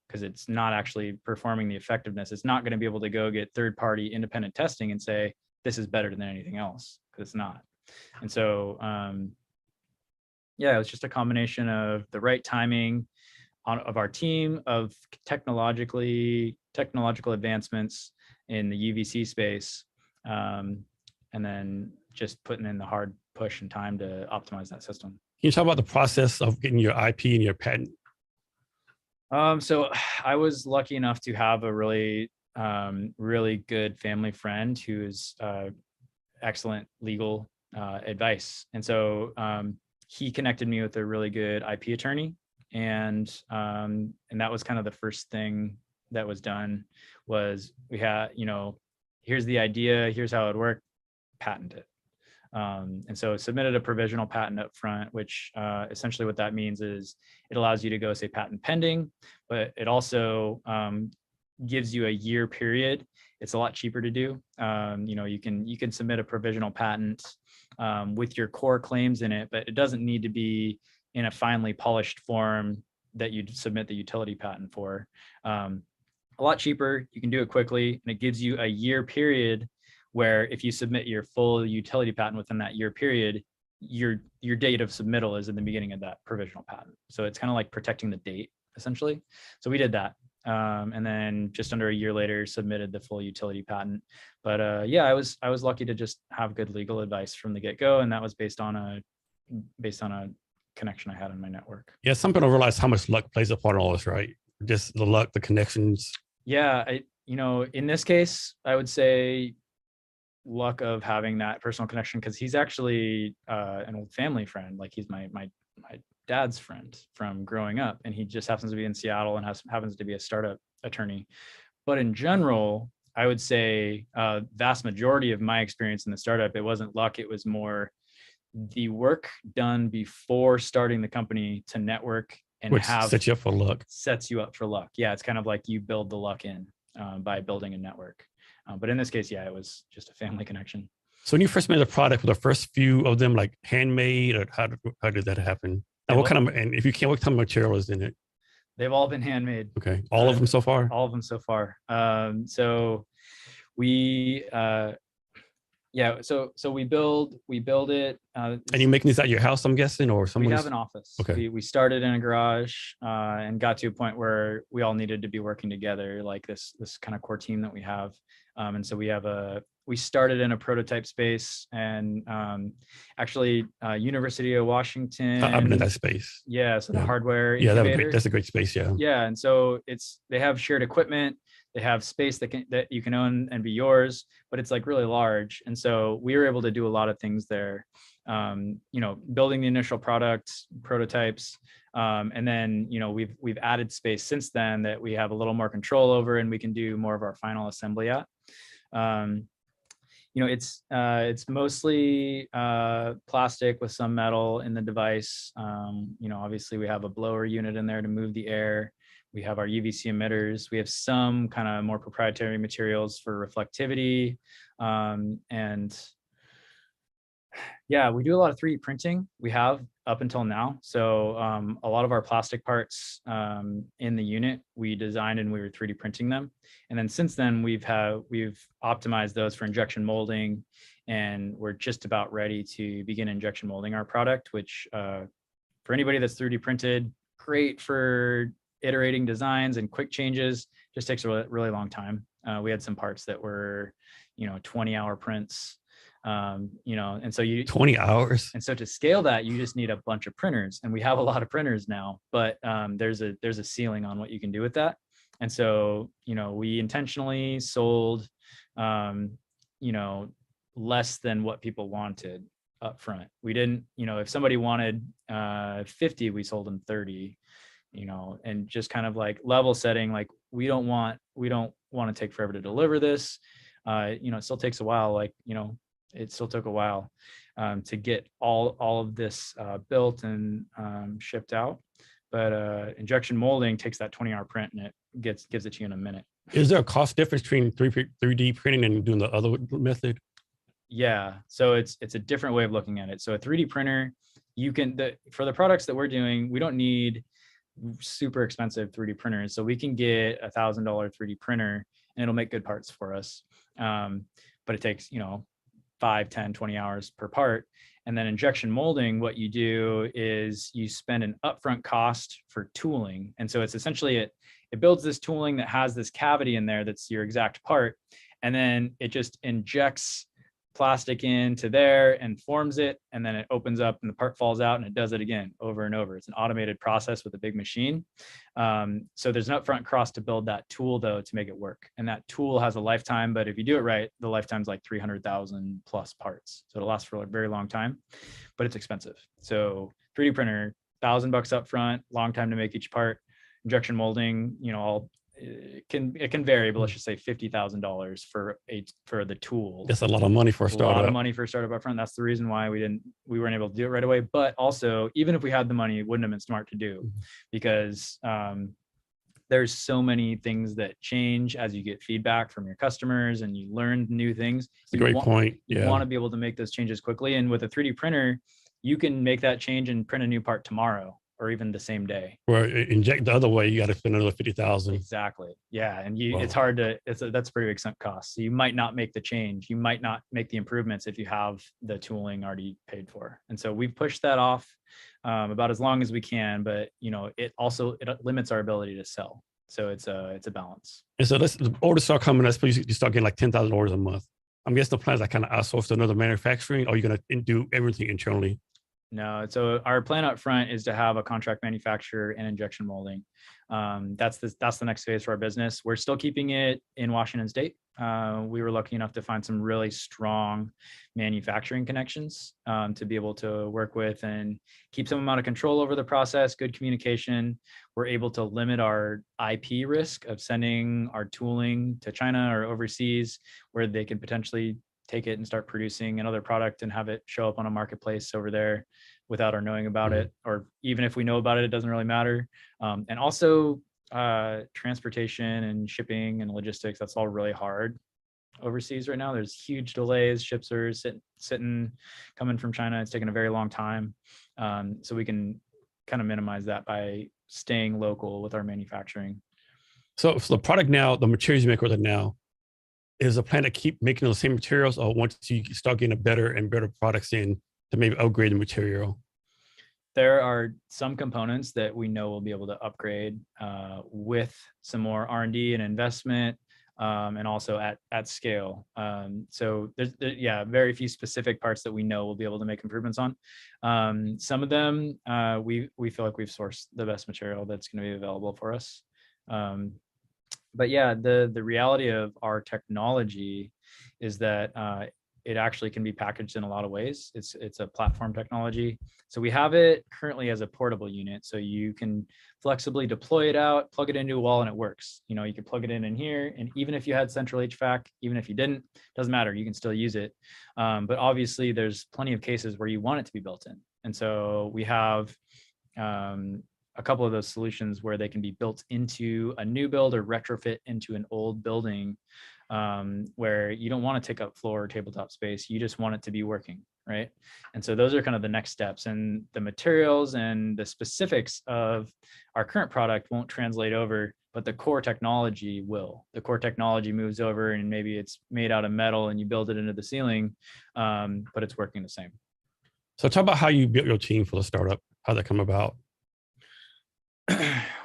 because it's not actually performing the effectiveness. It's not going to be able to go get third-party independent testing and say this is better than anything else, because it's not. And so, it was just a combination of the right timing of our team, of technological advancements in the UVC space, and then just putting in the hard push and time to optimize that system. Can you talk about the process of getting your IP and your patent? So I was lucky enough to have a really good family friend who's excellent legal advice. And so he connected me with a really good IP attorney. And that was kind of the first thing that was done. Was we had, here's the idea, here's how it worked, patent it. And so submitted a provisional patent up front, which essentially what that means is it allows you to go say patent pending, but it also gives you a year period. It's a lot cheaper to do. You can submit a provisional patent with your core claims in it, but it doesn't need to be in a finely polished form that you'd submit the utility patent for. A lot cheaper, you can do it quickly, and it gives you a year period where if you submit your full utility patent within that year period, your date of submittal is in the beginning of that provisional patent. So it's kind of like protecting the date, essentially. So we did that. And then just under a year later, submitted the full utility patent. But I was lucky to just have good legal advice from the get-go, and that was based on a connection I had in my network. Yeah, some people don't realize how much luck plays a part in all this, right? Just the luck, the connections. Yeah, in this case, I would say luck of having that personal connection, because he's actually an old family friend. Like he's my dad's friend from growing up, and he just happens to be in Seattle and happens to be a startup attorney. But in general, I would say vast majority of my experience in the startup, it wasn't luck, it was more the work done before starting the company to network and which sets you up for luck. Sets you up for luck. Yeah, it's kind of like you build the luck in by building a network. But in this case, it was just a family connection. So when you first made the product, were the first few of them like handmade, or how did that happen? And and if you can't, what kind of material is in it? They've all been handmade. Okay. All of them so far? All of them so far. So we, so we build it. And you're making these at your house, I'm guessing, or someone? We have an office. Okay. We started in a garage and got to a point where we all needed to be working together, like this kind of core team that we have. And so we started in a prototype space, and actually University of Washington. I've been in that space. Yeah. So the hardware incubator. Yeah, that's a great space. Yeah. Yeah. And so they have shared equipment. They have space that you can own and be yours, but it's like really large. And so we were able to do a lot of things there, building the initial products, prototypes. And then, we've added space since then that we have a little more control over, and we can do more of our final assembly at. It's mostly plastic with some metal in the device. Obviously we have a blower unit in there to move the air. We have our UVC emitters. We have some kind of more proprietary materials for reflectivity. We do a lot of 3D printing. We have up until now. So a lot of our plastic parts in the unit, we designed and we were 3D printing them. And then since then, we've optimized those for injection molding, and we're just about ready to begin injection molding our product, which for anybody that's 3D printed, great for iterating designs and quick changes, just takes a really long time. We had some parts that were, 20-hour prints. And so 20 hours. And so to scale that, you just need a bunch of printers, and we have a lot of printers now, but there's a ceiling on what you can do with that. And so, we intentionally sold, less than what people wanted up front. We didn't, if somebody wanted 50, we sold them 30, and just kind of like level setting, like we don't want to take forever to deliver this. It still takes a while, it still took a while to get all of this built and shipped out. But injection molding takes that 20-hour print and it gives it to you in a minute. Is there a cost difference between 3D printing and doing the other method? Yeah, so it's a different way of looking at it. So a 3D printer, for the products that we're doing, we don't need super expensive 3D printers. So we can get $1,000 3D printer and it'll make good parts for us. But it takes, 5, 10, 20 hours per part. And then injection molding, what you do is you spend an upfront cost for tooling. And so it's essentially it builds this tooling that has this cavity in there that's your exact part. And then it just injects plastic into there and forms it, and then it opens up and the part falls out and it does it again over and over. It's an automated process with a big machine. So there's an upfront cost to build that tool though to make it work, and that tool has a lifetime, but if you do it right, the lifetime's like 300,000 plus parts, so it'll last for a very long time, but it's expensive. So 3D printer, $1,000 up front, long time to make each part. Injection molding, it can vary, but let's just say $50,000 for the tool. That's a lot of money for a startup. A lot of money for a startup upfront. That's the reason why we weren't able to do it right away. But also, even if we had the money, it wouldn't have been smart to do, because there's so many things that change as you get feedback from your customers and you learn new things. It's a great point. You want to be able to make those changes quickly. And with a 3D printer, you can make that change and print a new part tomorrow, or even the same day. Or inject the other way, you got to spend another 50,000. Exactly. Yeah, and it's hard to. That's a pretty big sunk cost. So you might not make the change. You might not make the improvements if you have the tooling already paid for. And so we've pushed that off about as long as we can. But it limits our ability to sell. So it's a balance. And so the orders start coming. I suppose you start getting like 10,000 orders a month. I'm guessing the plan is like kind of outsource to another manufacturing, or you're going to do everything internally? No, so our plan up front is to have a contract manufacturer and injection molding. That's the next phase for our business. We're still keeping it in Washington State. We were lucky enough to find some really strong manufacturing connections to be able to work with and keep some amount of control over the process, good communication. We're able to limit our IP risk of sending our tooling to China or overseas, where they could potentially take it and start producing another product and have it show up on a marketplace over there without our knowing about it. Or even if we know about it, it doesn't really matter. And also transportation and shipping and logistics, that's all really hard overseas right now. There's huge delays. Ships are sitting coming from China. It's taken a very long time. So we can kind of minimize that by staying local with our manufacturing. So the product now, the materials you make with it now, is a plan to keep making those same materials, or once you start getting a better and better products in, to maybe upgrade the material? There are some components that we know we'll be able to upgrade with some more R&D and investment, and also at scale. So there's very few specific parts that we know we'll be able to make improvements on. Some of them we feel like we've sourced the best material that's going to be available for us. But yeah, the reality of our technology is that it actually can be packaged in a lot of ways. It's a platform technology. So we have it currently as a portable unit. So you can flexibly deploy it out, plug it into a wall, and it works. You can plug it in here. And even if you had central HVAC, even if you didn't, doesn't matter, you can still use it. But obviously there's plenty of cases where you want it to be built in. And so we have a couple of those solutions where they can be built into a new build or retrofit into an old building, where you don't want to take up floor or tabletop space. You just want it to be working, right? And so those are kind of the next steps, and the materials and the specifics of our current product won't translate over, but the core technology will. The core technology moves over, and maybe it's made out of metal and you build it into the ceiling, but it's working the same. So talk about how you built your team for the startup, how that come about.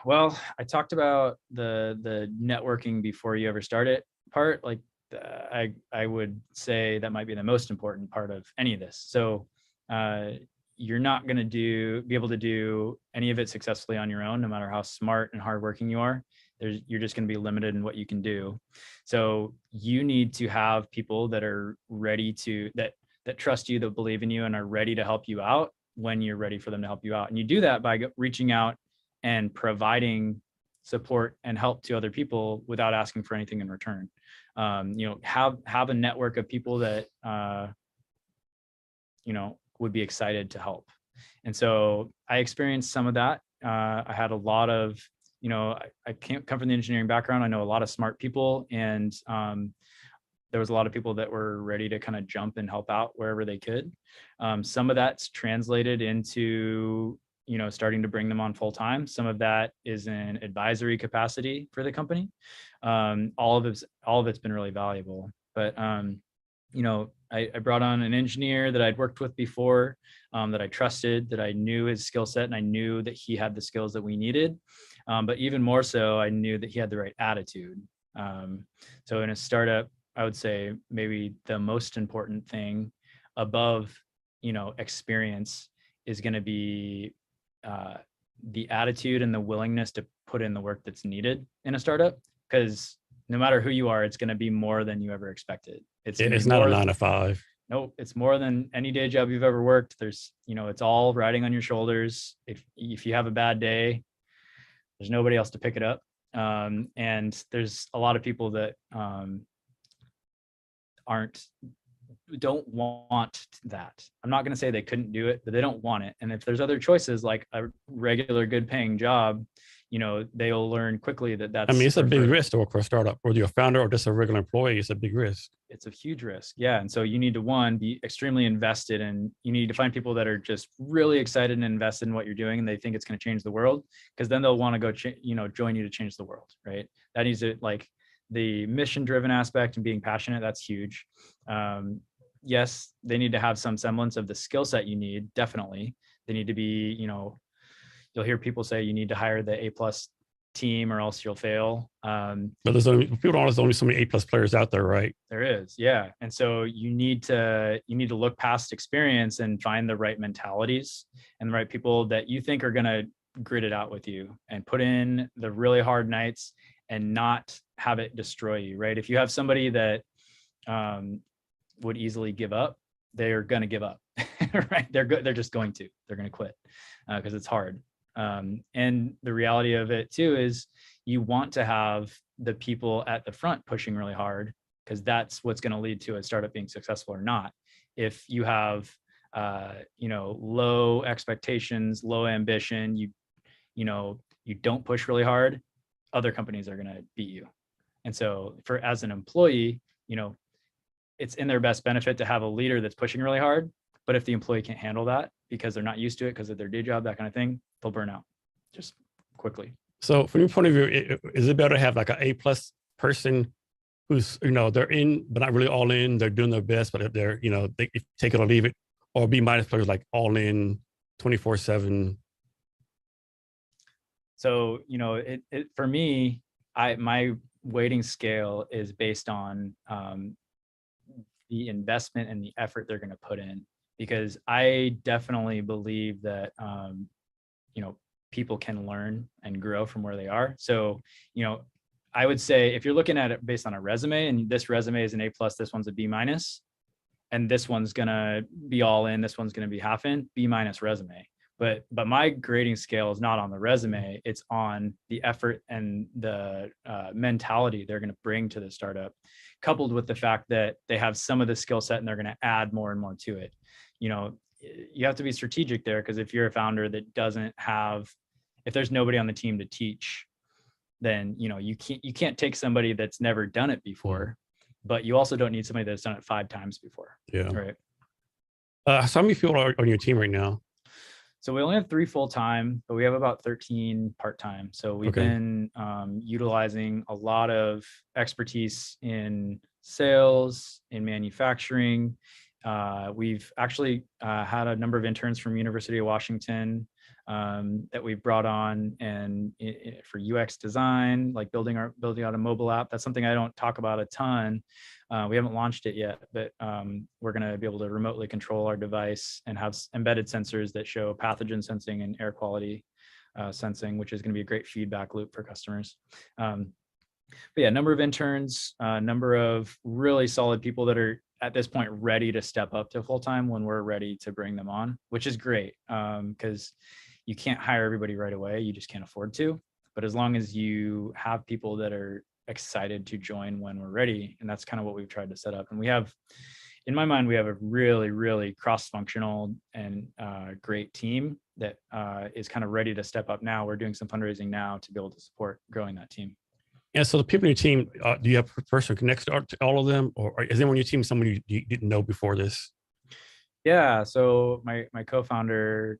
Well, I talked about the networking before you ever start it part. Like I would say that might be the most important part of any of this. So you're not going to be able to do any of it successfully on your own, no matter how smart and hardworking you are, you're just going to be limited in what you can do. So you need to have people that are ready to, that trust you, that believe in you, and are ready to help you out when you're ready for them to help you out. And you do that by reaching out and providing support and help to other people without asking for anything in return. Have a network of people that, would be excited to help. And so I experienced some of that. I had a lot of, I can't come from the engineering background. I know a lot of smart people, and there was a lot of people that were ready to kind of jump and help out wherever they could. Some of that's translated into, starting to bring them on full time. Some of that is in advisory capacity for the company. All of it's been really valuable. But I brought on an engineer that I'd worked with before, that I trusted, that I knew his skill set, and I knew that he had the skills that we needed. But even more so, I knew that he had the right attitude. So in a startup, I would say maybe the most important thing above, experience is going to be the attitude and the willingness to put in the work that's needed in a startup. Because no matter who you are, it's going to be more than you ever expected. It's not a 9 to 5. No, it's more than any day job you've ever worked. There's, it's all riding on your shoulders. If you have a bad day, there's nobody else to pick it up. And there's a lot of people that don't want that. I'm not going to say they couldn't do it, but they don't want it. And if there's other choices like a regular good paying job, they'll learn quickly that that's. I mean, it's a big risk to work for a startup, whether you're a founder or just a regular employee. It's a big risk. It's a huge risk. Yeah. And so you need to, be extremely invested, and you need to find people that are just really excited and invested in what you're doing, and they think it's going to change the world, because then they'll want to go, join you to change the world. Right. That needs to, like, the mission driven aspect and being passionate. That's huge. Yes, they need to have some semblance of the skill set you need. Definitely. They need to be, you'll hear people say you need to hire the A+ team or else you'll fail. But there's only so many A+ players out there, right? There is, yeah. And so you need to look past experience and find the right mentalities and the right people that you think are going to grit it out with you and put in the really hard nights and not have it destroy you, right? If you have somebody that would easily give up, they're going to give up, right? They're just going to, they're going to quit because it's hard. And the reality of it too is you want to have the people at the front pushing really hard, because that's what's going to lead to a startup being successful or not. If you have, low expectations, low ambition, you don't push really hard, other companies are going to beat you. And so as an employee, it's in their best benefit to have a leader that's pushing really hard. But if the employee can't handle that because they're not used to it, because of their day job, that kind of thing, they'll burn out just quickly. So from your point of view, is it better to have like an A+ person who's, they're in, but not really all in, they're doing their best, but they're, they take it or leave it, or B- players like all in 24/7? So, for me, my weighting scale is based on the investment and the effort they're going to put in, because I definitely believe that, people can learn and grow from where they are. So, I would say if you're looking at it based on a resume, and this resume is an A+, this one's a B-, and this one's going to be all in, this one's going to be half in, B- resume. But my grading scale is not on the resume. It's on the effort and the mentality they're going to bring to the startup, coupled with the fact that they have some of the skill set and they're going to add more and more to it. You have to be strategic there, because if you're a founder that doesn't have, if there's nobody on the team to teach, then you can't take somebody that's never done it before, but you also don't need somebody that's done it 5 times before. Yeah. Right. So how many people are on your team right now? So we only have 3 full-time, but we have about 13 part-time. So we've been utilizing a lot of expertise in sales, in manufacturing. We've actually had a number of interns from University of Washington that we've brought on, and for UX design, like building out a mobile app. That's something I don't talk about a ton. We haven't launched it yet, but we're going to be able to remotely control our device and have embedded sensors that show pathogen sensing and air quality. sensing, which is going to be a great feedback loop for customers. But yeah, number of interns, number of really solid people that are at this point ready to step up to full-time when we're ready to bring them on, which is great, because you can't hire everybody right away. You just can't afford to. But as long as you have people that are excited to join when we're ready, and that's kind of what we've tried to set up. And we have, in my mind, we have a really, really cross-functional and great team that is kind of ready to step up now. We're doing some fundraising now to be able to support growing that team. Yeah. So the people in your team, do you have a person who connects to all of them, or is anyone on your team somebody you didn't know before this? Yeah. So my co-founder,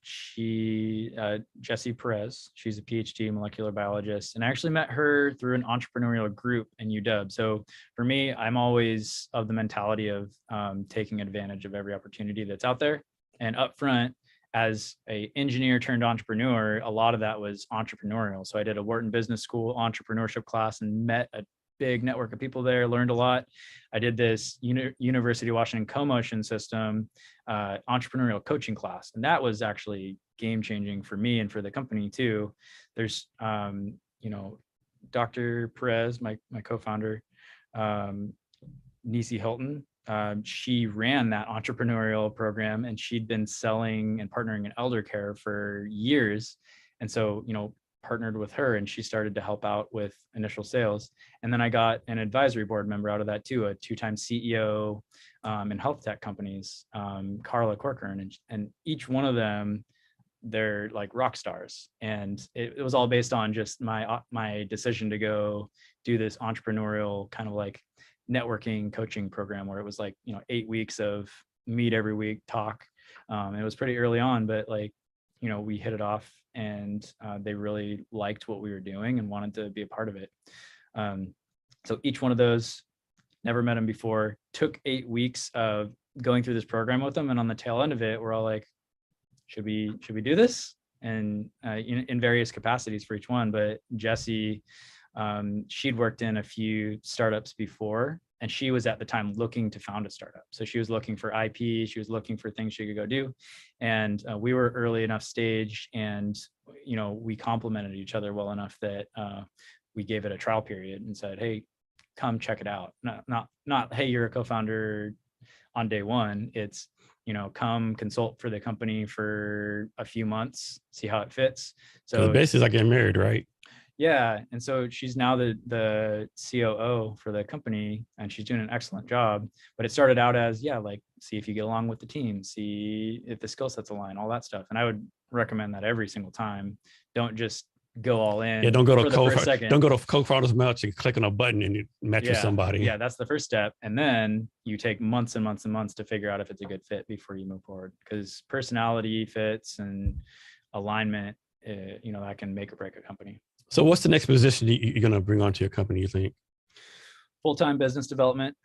Jessie Perez, she's a PhD molecular biologist, and I actually met her through an entrepreneurial group in UW. So for me, I'm always of the mentality of taking advantage of every opportunity that's out there. And up front, as a engineer turned entrepreneur, a lot of that was entrepreneurial. So I did a Wharton Business School entrepreneurship class and met a big network of people there, learned a lot. I did this University of Washington co-motion system entrepreneurial coaching class. And that was actually game-changing for me and for the company too. There's, Dr. Perez, my co-founder, Nisi Hilton, she ran that entrepreneurial program, and she'd been selling and partnering in elder care for years. And so, partnered with her, and she started to help out with initial sales. And then I got an advisory board member out of that too, a 2-time CEO in health tech companies, Carla Corcoran, and each one of them, they're like rock stars. And it was all based on just my decision to go do this entrepreneurial kind of like networking coaching program, where it was like 8 weeks of meet every week, talk. It was pretty early on, but we hit it off, and they really liked what we were doing and wanted to be a part of it. So each one of those, never met them before, took 8 weeks of going through this program with them, and on the tail end of it, we're all like, should we do this? And in various capacities for each one. But Jessie, she'd worked in a few startups before, and she was at the time looking to found a startup. So she was looking for IP, she was looking for things she could go do. And we were early enough stage, and we complemented each other well enough that we gave it a trial period and said, hey, come check it out. Not hey, you're a co-founder on day one. It's come consult for the company for a few months, see how it fits. So the basis, like getting married, right? Yeah. And so she's now the COO for the company, and she's doing an excellent job. But it started out as, see if you get along with the team, see if the skill sets align, all that stuff. And I would recommend that every single time. Don't just go all in. Yeah, don't go to co-founder's match and click on a button and you match with somebody. Yeah, that's the first step. And then you take months and months and months to figure out if it's a good fit before you move forward. Because personality fits and alignment, that can make or break a company. So what's the next position you're going to bring onto your company, you think? Full-time business development.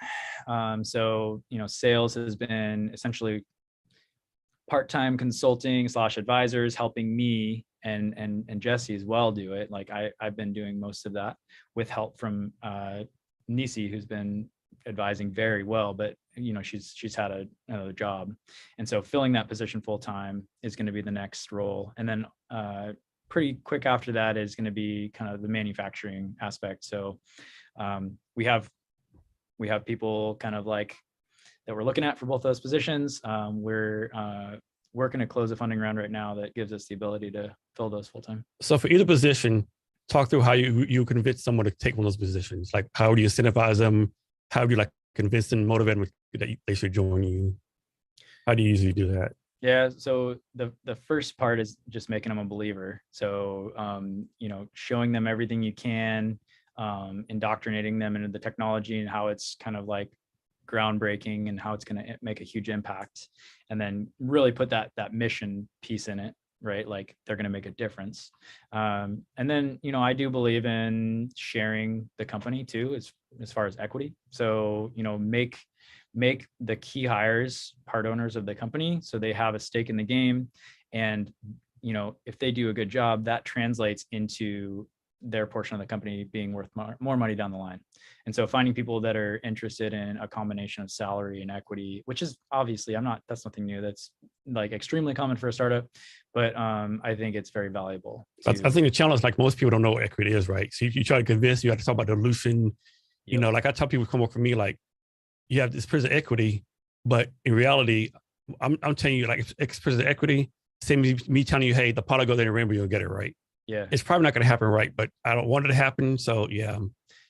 So, sales has been essentially part-time consulting / advisors helping me and Jessie as well do it. Like I've been doing most of that with help from Nisi, who's been advising very well, but she's had another job. And so filling that position full-time is going to be the next role. And then pretty quick after that is going to be kind of the manufacturing aspect. So we have people kind of like that we're looking at for both those positions. We're working to close a funding round right now that gives us the ability to fill those full-time. So for either position, talk through how you convince someone to take one of those positions. Like, how do you incentivize them? How do you convince them, motivate them that they should join you? How do you usually do that? Yeah, so the first part is just making them a believer. So showing them everything you can, indoctrinating them into the technology and how it's kind of like groundbreaking and how it's going to make a huge impact, and then really put that mission piece in it, right? Like they're going to make a difference. And then I do believe in sharing the company too, as far as equity. So make the key hires part owners of the company, so they have a stake in the game. And if they do a good job, that translates into their portion of the company being worth more money down the line. And so finding people that are interested in a combination of salary and equity, which is obviously that's nothing new. That's like extremely common for a startup, but I think it's very valuable. I think the challenge, like most people don't know what equity is, right? So you try to convince, you have to talk about dilution. You know, like I tell people come up for me, like you have this present equity, but in reality, I'm telling you, like it's present equity, same as me telling you, hey, the pot will go there in the rainbow, you'll get it right. Yeah. It's probably not going to happen right, but I don't want it to happen. So yeah.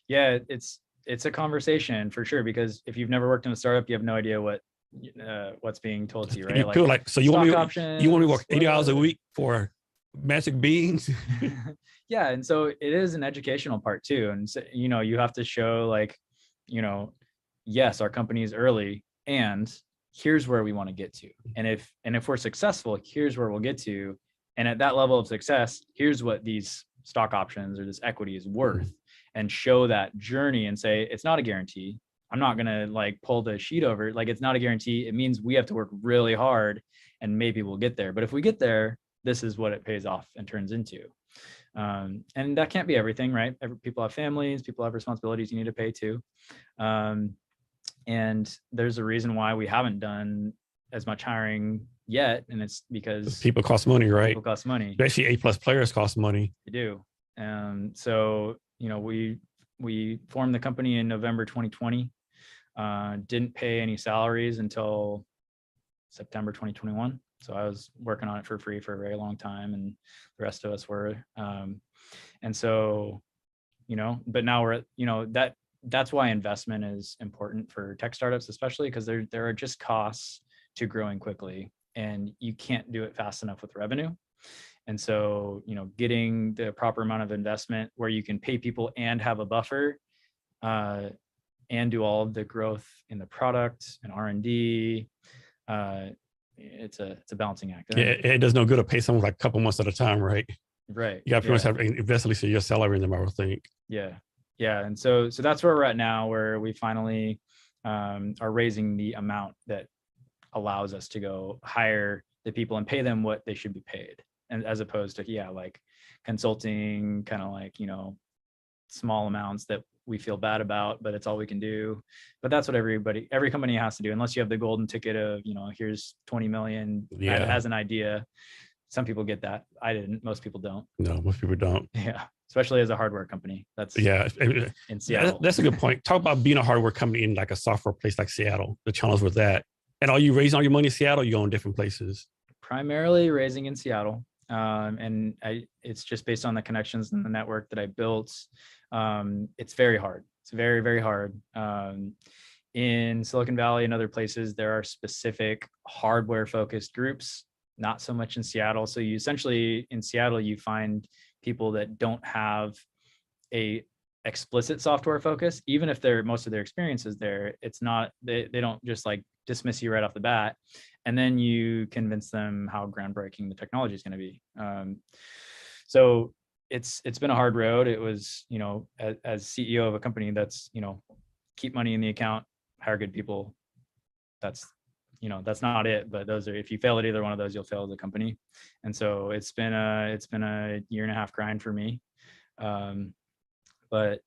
Yeah, it's a conversation for sure, because if you've never worked in a startup, you have no idea what's being told to you, right? Like so you want me to work 80 hours a week for magic beans? Yeah, and so it is an educational part too, and so, you know, you have to show like, you know, yes, our company is early, and here's where we want to get to, and if we're successful, here's where we'll get to, and at that level of success, here's what these stock options or this equity is worth, and show that journey and say it's not a guarantee. I'm not gonna like pull the sheet over, like it's not a guarantee. It means we have to work really hard, and maybe we'll get there. But if we get there, this is what it pays off and turns into. And that can't be everything, right? People have families, people have responsibilities you need to pay too. And there's a reason why we haven't done as much hiring yet. And it's because people cost money, right? People cost money. Especially A+ players cost money. They do. So, you know, we formed the company in November 2020, didn't pay any salaries until September 2021. So I was working on it for free for a very long time, and the rest of us were. And so, you know, but now we're at, you know, that's why investment is important for tech startups, especially because there are just costs to growing quickly, and you can't do it fast enough with revenue. And so, you know, getting the proper amount of investment where you can pay people and have a buffer, and do all of the growth in the product and R&D, it's a balancing act. Yeah, it does no good to pay someone like a couple months at a time, right? Right. You got to pretty much have invest at least your salary in them, I would think. Yeah. And so that's where we're at now, where we finally are raising the amount that allows us to go hire the people and pay them what they should be paid, and as opposed to like consulting, kind of like, you know, small amounts that we feel bad about, but it's all we can do. But that's what every company has to do, unless you have the golden ticket of, you know, here's 20 million as an idea. Some people get that. I didn't. Most people don't. No, most people don't. Yeah, especially as a hardware company. That's in Seattle. That's a good point. Talk about being a hardware company in like a software place like Seattle. The challenge with that. And are you raising all your money in Seattle? Or you go in different places? Primarily raising in Seattle, and it's just based on the connections and the network that I built. It's very hard. It's very, very hard. In Silicon Valley and other places, there are specific hardware focused groups, not so much in Seattle. So you essentially, in Seattle, you find people that don't have a explicit software focus, even if most of their experience is there. It's not, they don't just like dismiss you right off the bat. And then you convince them how groundbreaking the technology is going to be. So it's been a hard road. It was, you know, as CEO of a company that's, you know, keep money in the account, hire good people. That's, you know, that's not it, but those are, if you fail at either one of those, you'll fail as a company. And so it's been a 1.5-year grind for me. But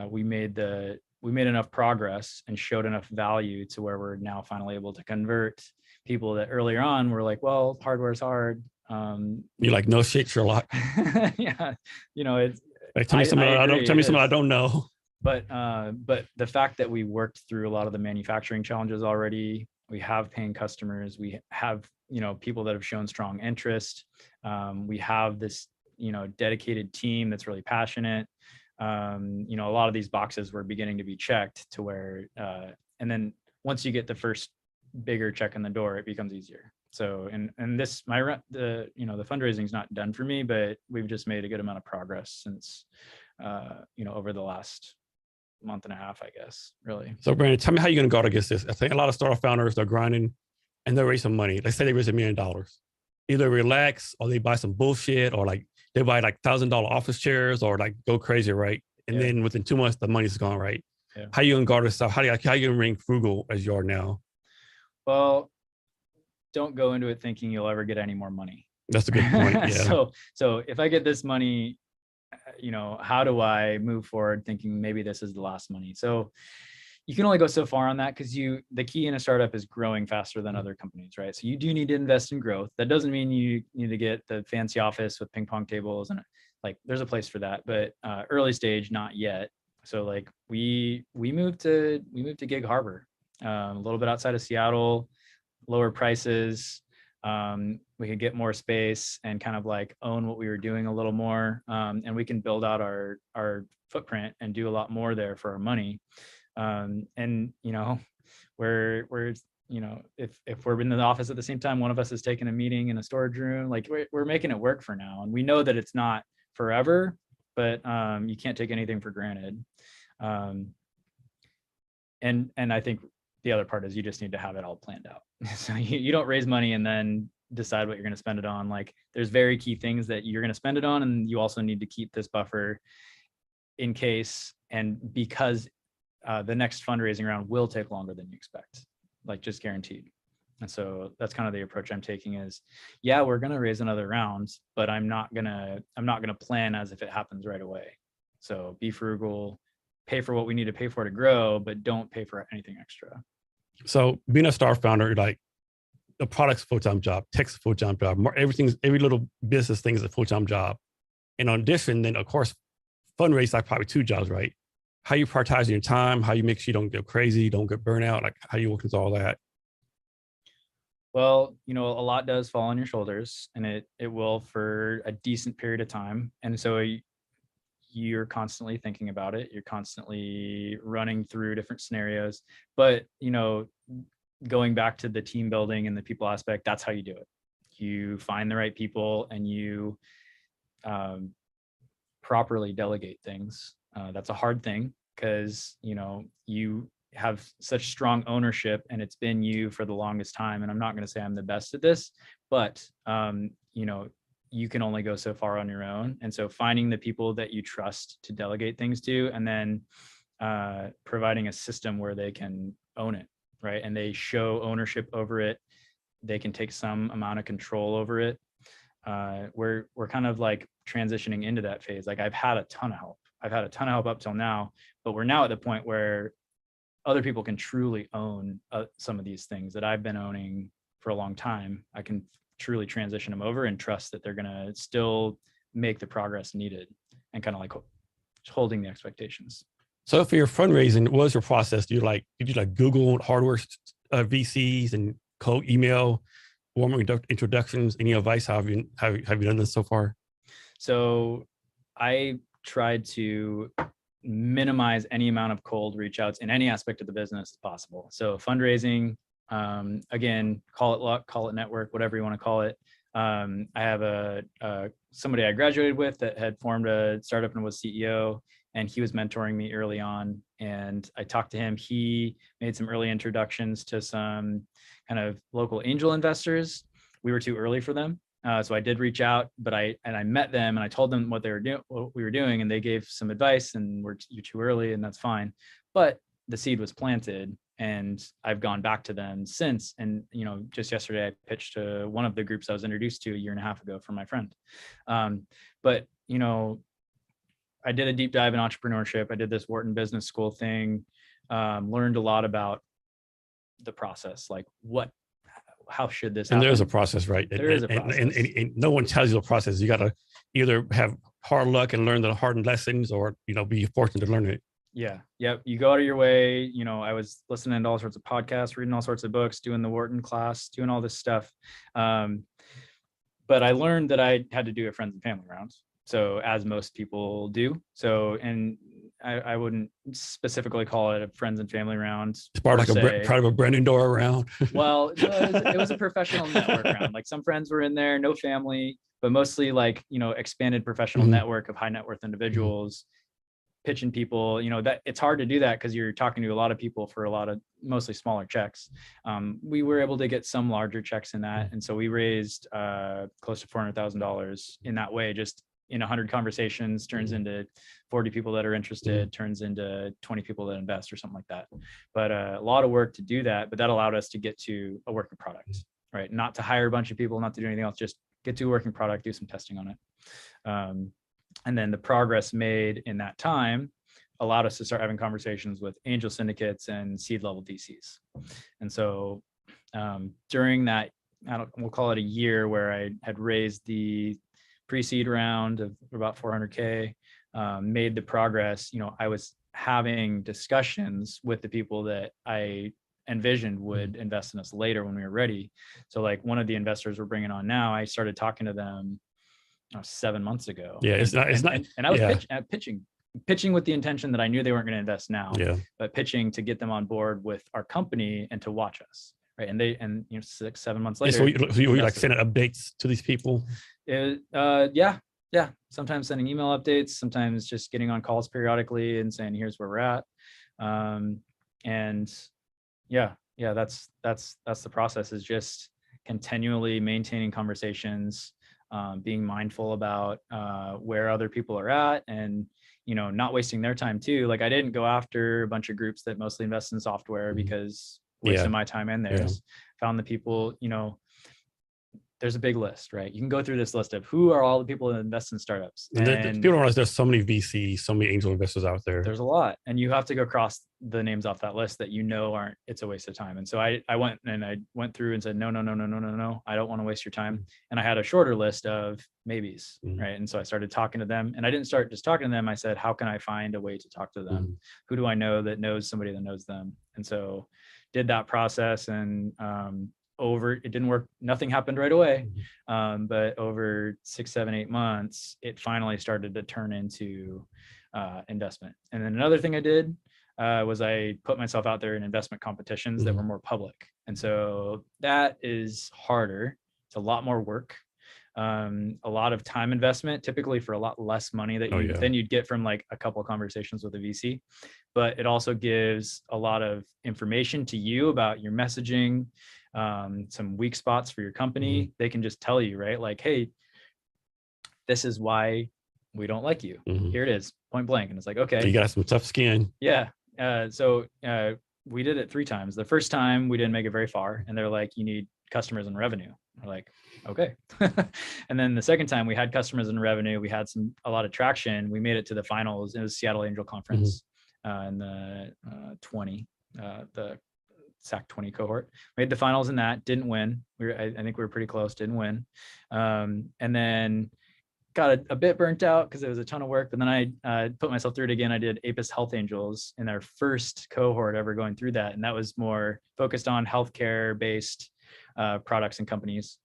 we made enough progress and showed enough value to where we're now finally able to convert people that earlier on were like, well, hardware's hard. You're like, no shit, Sherlock. Yeah, you know, it's like, tell me something I don't know. But the fact that we worked through a lot of the manufacturing challenges already, we have paying customers, we have, you know, people that have shown strong interest. We have this, you know, dedicated team that's really passionate. You know, a lot of these boxes were beginning to be checked to where, and then once you get the first bigger check in the door, it becomes easier. So, and this, the fundraising is not done for me, but we've just made a good amount of progress since, you know, over the last month and a half, I guess, really. So Branden, tell me how you're going to guard against this. I think a lot of startup founders, they're grinding and they're raising money. Let's say they raise $1 million. Either relax or they buy some bullshit, or like they buy like $1,000 office chairs, or like go crazy, right? And then within 2 months, the money's gone, right? Yeah. How you going to guard yourself? How you going to remain frugal as you are now? Well, don't go into it thinking you'll ever get any more money. That's a good point. Yeah. So if I get this money, you know, how do I move forward thinking maybe this is the last money? So, you can only go so far on that, because the key in a startup is growing faster than other companies, right? So you do need to invest in growth. That doesn't mean you need to get the fancy office with ping pong tables, and like there's a place for that, but early stage, not yet. So like we moved to Gig Harbor, a little bit outside of Seattle, lower prices. We could get more space and kind of like own what we were doing a little more, and we can build out our footprint and do a lot more there for our money. And you know, we're you know, if we're in the office at the same time, one of us is taking a meeting in a storage room, like we're making it work for now. And we know that it's not forever, but you can't take anything for granted. And I think the other part is you just need to have it all planned out. So you don't raise money and then decide what you're going to spend it on. Like there's very key things that you're going to spend it on, and you also need to keep this buffer in case, and because the next fundraising round will take longer than you expect, like just guaranteed. And so that's kind of the approach I'm taking is, yeah, we're going to raise another round, but I'm not going to plan as if it happens right away. So be frugal, pay for what we need to pay for to grow, but don't pay for anything extra. So being a star founder, like the product's a full-time job, tech's a full-time job, every little business thing is a full-time job. And on addition, then of course, fundraise like probably 2 jobs, right? How you prioritize your time, how you make sure you don't get crazy, don't get burnout, like how you work with all that. Well, you know, a lot does fall on your shoulders, and it will for a decent period of time. And so you're constantly thinking about it. You're constantly running through different scenarios, but you know, going back to the team building and the people aspect, that's how you do it. You find the right people and you properly delegate things. That's a hard thing because, you know, you have such strong ownership and it's been you for the longest time. And I'm not going to say I'm the best at this, but, you know, you can only go so far on your own. And so finding the people that you trust to delegate things to, and then providing a system where they can own it, right? And they show ownership over it. They can take some amount of control over it. We're kind of like transitioning into that phase. Like I've had a ton of help. I've had a ton of help up till now, but we're now at the point where other people can truly own some of these things that I've been owning for a long time. I can truly transition them over and trust that they're going to still make the progress needed, and kind of like holding the expectations. So for your fundraising, what was your process? Did you Google hardware VCs and cold email, warm introductions? Any advice? How have you done this so far? So I tried to minimize any amount of cold reach outs in any aspect of the business as possible. So fundraising, again, call it luck, call it network, whatever you want to call it. I have somebody I graduated with that had formed a startup and was CEO, and he was mentoring me early on. And I talked to him. He made some early introductions to some kind of local angel investors. We were too early for them. So I did reach out, but I met them and I told them what we were doing, and they gave some advice, and you're too early, and that's fine. But the seed was planted, and I've gone back to them since. And, you know, just yesterday I pitched to one of the groups I was introduced to a year and a half ago from my friend. But, you know, I did a deep dive in entrepreneurship. I did this Wharton Business School thing, learned a lot about the process, like how should this happen? And there's a process, right? There is a process. And no one tells you the process. You got to either have hard luck and learn the hard lessons, or, you know, be fortunate to learn it. Yeah. Yep. You go out of your way. You know, I was listening to all sorts of podcasts, reading all sorts of books, doing the Wharton class, doing all this stuff. But I learned that I had to do a friends and family round. So as most people do. So, and I wouldn't specifically call it a friends and family round. It's part of a Branden Doyle round. Well, it was a professional network round. Like some friends were in there, no family, but mostly like, you know, expanded professional network of high net worth individuals, pitching people. You know, that it's hard to do that because you're talking to a lot of people for a lot of mostly smaller checks. We were able to get some larger checks in that. And so we raised close to $400,000 in that way, just in 100 conversations, turns into 40 people that are interested, turns into 20 people that invest or something like that. But a lot of work to do that, but that allowed us to get to a working product, right? Not to hire a bunch of people, not to do anything else, just get to a working product, do some testing on it. And then the progress made in that time allowed us to start having conversations with angel syndicates and seed level VCs. And so during that, we'll call it a year, where I had raised the pre-seed round of about 400K, made the progress, I was having discussions with the people that I envisioned would invest in us later when we were ready. So like one of the investors we're bringing on now, I started talking to them 7 months ago. Yeah, it's not. And I was pitching with the intention that I knew they weren't going to invest now, but pitching to get them on board with our company and to watch us. Right. And 6, 7 months later. So you like sending updates to these people? Yeah. Sometimes sending email updates, sometimes just getting on calls periodically and saying, here's where we're at. And that's the process, is just continually maintaining conversations, being mindful about where other people are at, and not wasting their time too. Like I didn't go after a bunch of groups that mostly invest in software, because wasting my time and theirs. Found the people, there's a big list, right? You can go through this list of who are all the people that invest in startups. And people don't realize there's so many VCs, so many angel investors out there. There's a lot, and you have to go across the names off that list that aren't. It's a waste of time. And so I went through and said, no, I don't want to waste your time. And I had a shorter list of maybes, right? And so I started talking to them, and I didn't start just talking to them. I said, how can I find a way to talk to them? Who do I know that knows somebody that knows them? And so did that process, and it didn't work. Nothing happened right away. But over 6, 7, 8 months, it finally started to turn into investment. And then another thing I did was I put myself out there in investment competitions that were more public. And so that is harder. It's a lot more work. A lot of time investment, typically for a lot less money than you'd get from like a couple of conversations with a VC. But it also gives a lot of information to you about your messaging, some weak spots for your company. They can just tell you, right? Like, hey, this is why we don't like you. Here it is, point blank. And it's like, okay. You got some tough skin. Yeah. So we did it 3 times. The first time we didn't make it very far, and they're like, you need customers and revenue. We're like, okay. And then the second time we had customers and revenue, we had a lot of traction. We made it to the finals. It was Seattle Angel Conference in the the SAC 20 cohort. Made the finals in that, didn't win. I think we were pretty close, didn't win. And then got a bit burnt out because it was a ton of work, but then I put myself through it again. I did Apis Health Angels in their first cohort ever going through that. And that was more focused on healthcare based products and companies.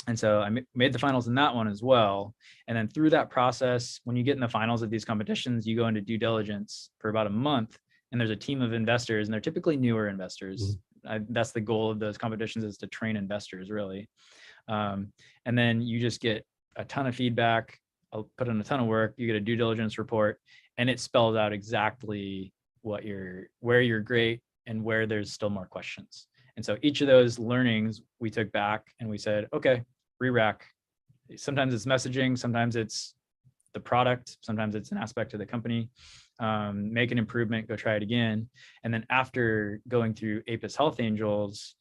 And so I made the finals in that one as well. And then through that process, when you get in the finals of these competitions, you go into due diligence for about a month, and there's a team of investors, and they're typically newer investors. That's the goal of those competitions, is to train investors, really. And then you just get a ton of feedback. I'll put in a ton of work. You get a due diligence report, and it spells out exactly where you're great and where there's still more questions. And so each of those learnings we took back and we said, okay, re-rack. Sometimes it's messaging, sometimes it's the product, sometimes it's an aspect of the company. Make an improvement, go try it again. And then after going through Apis Health Angels,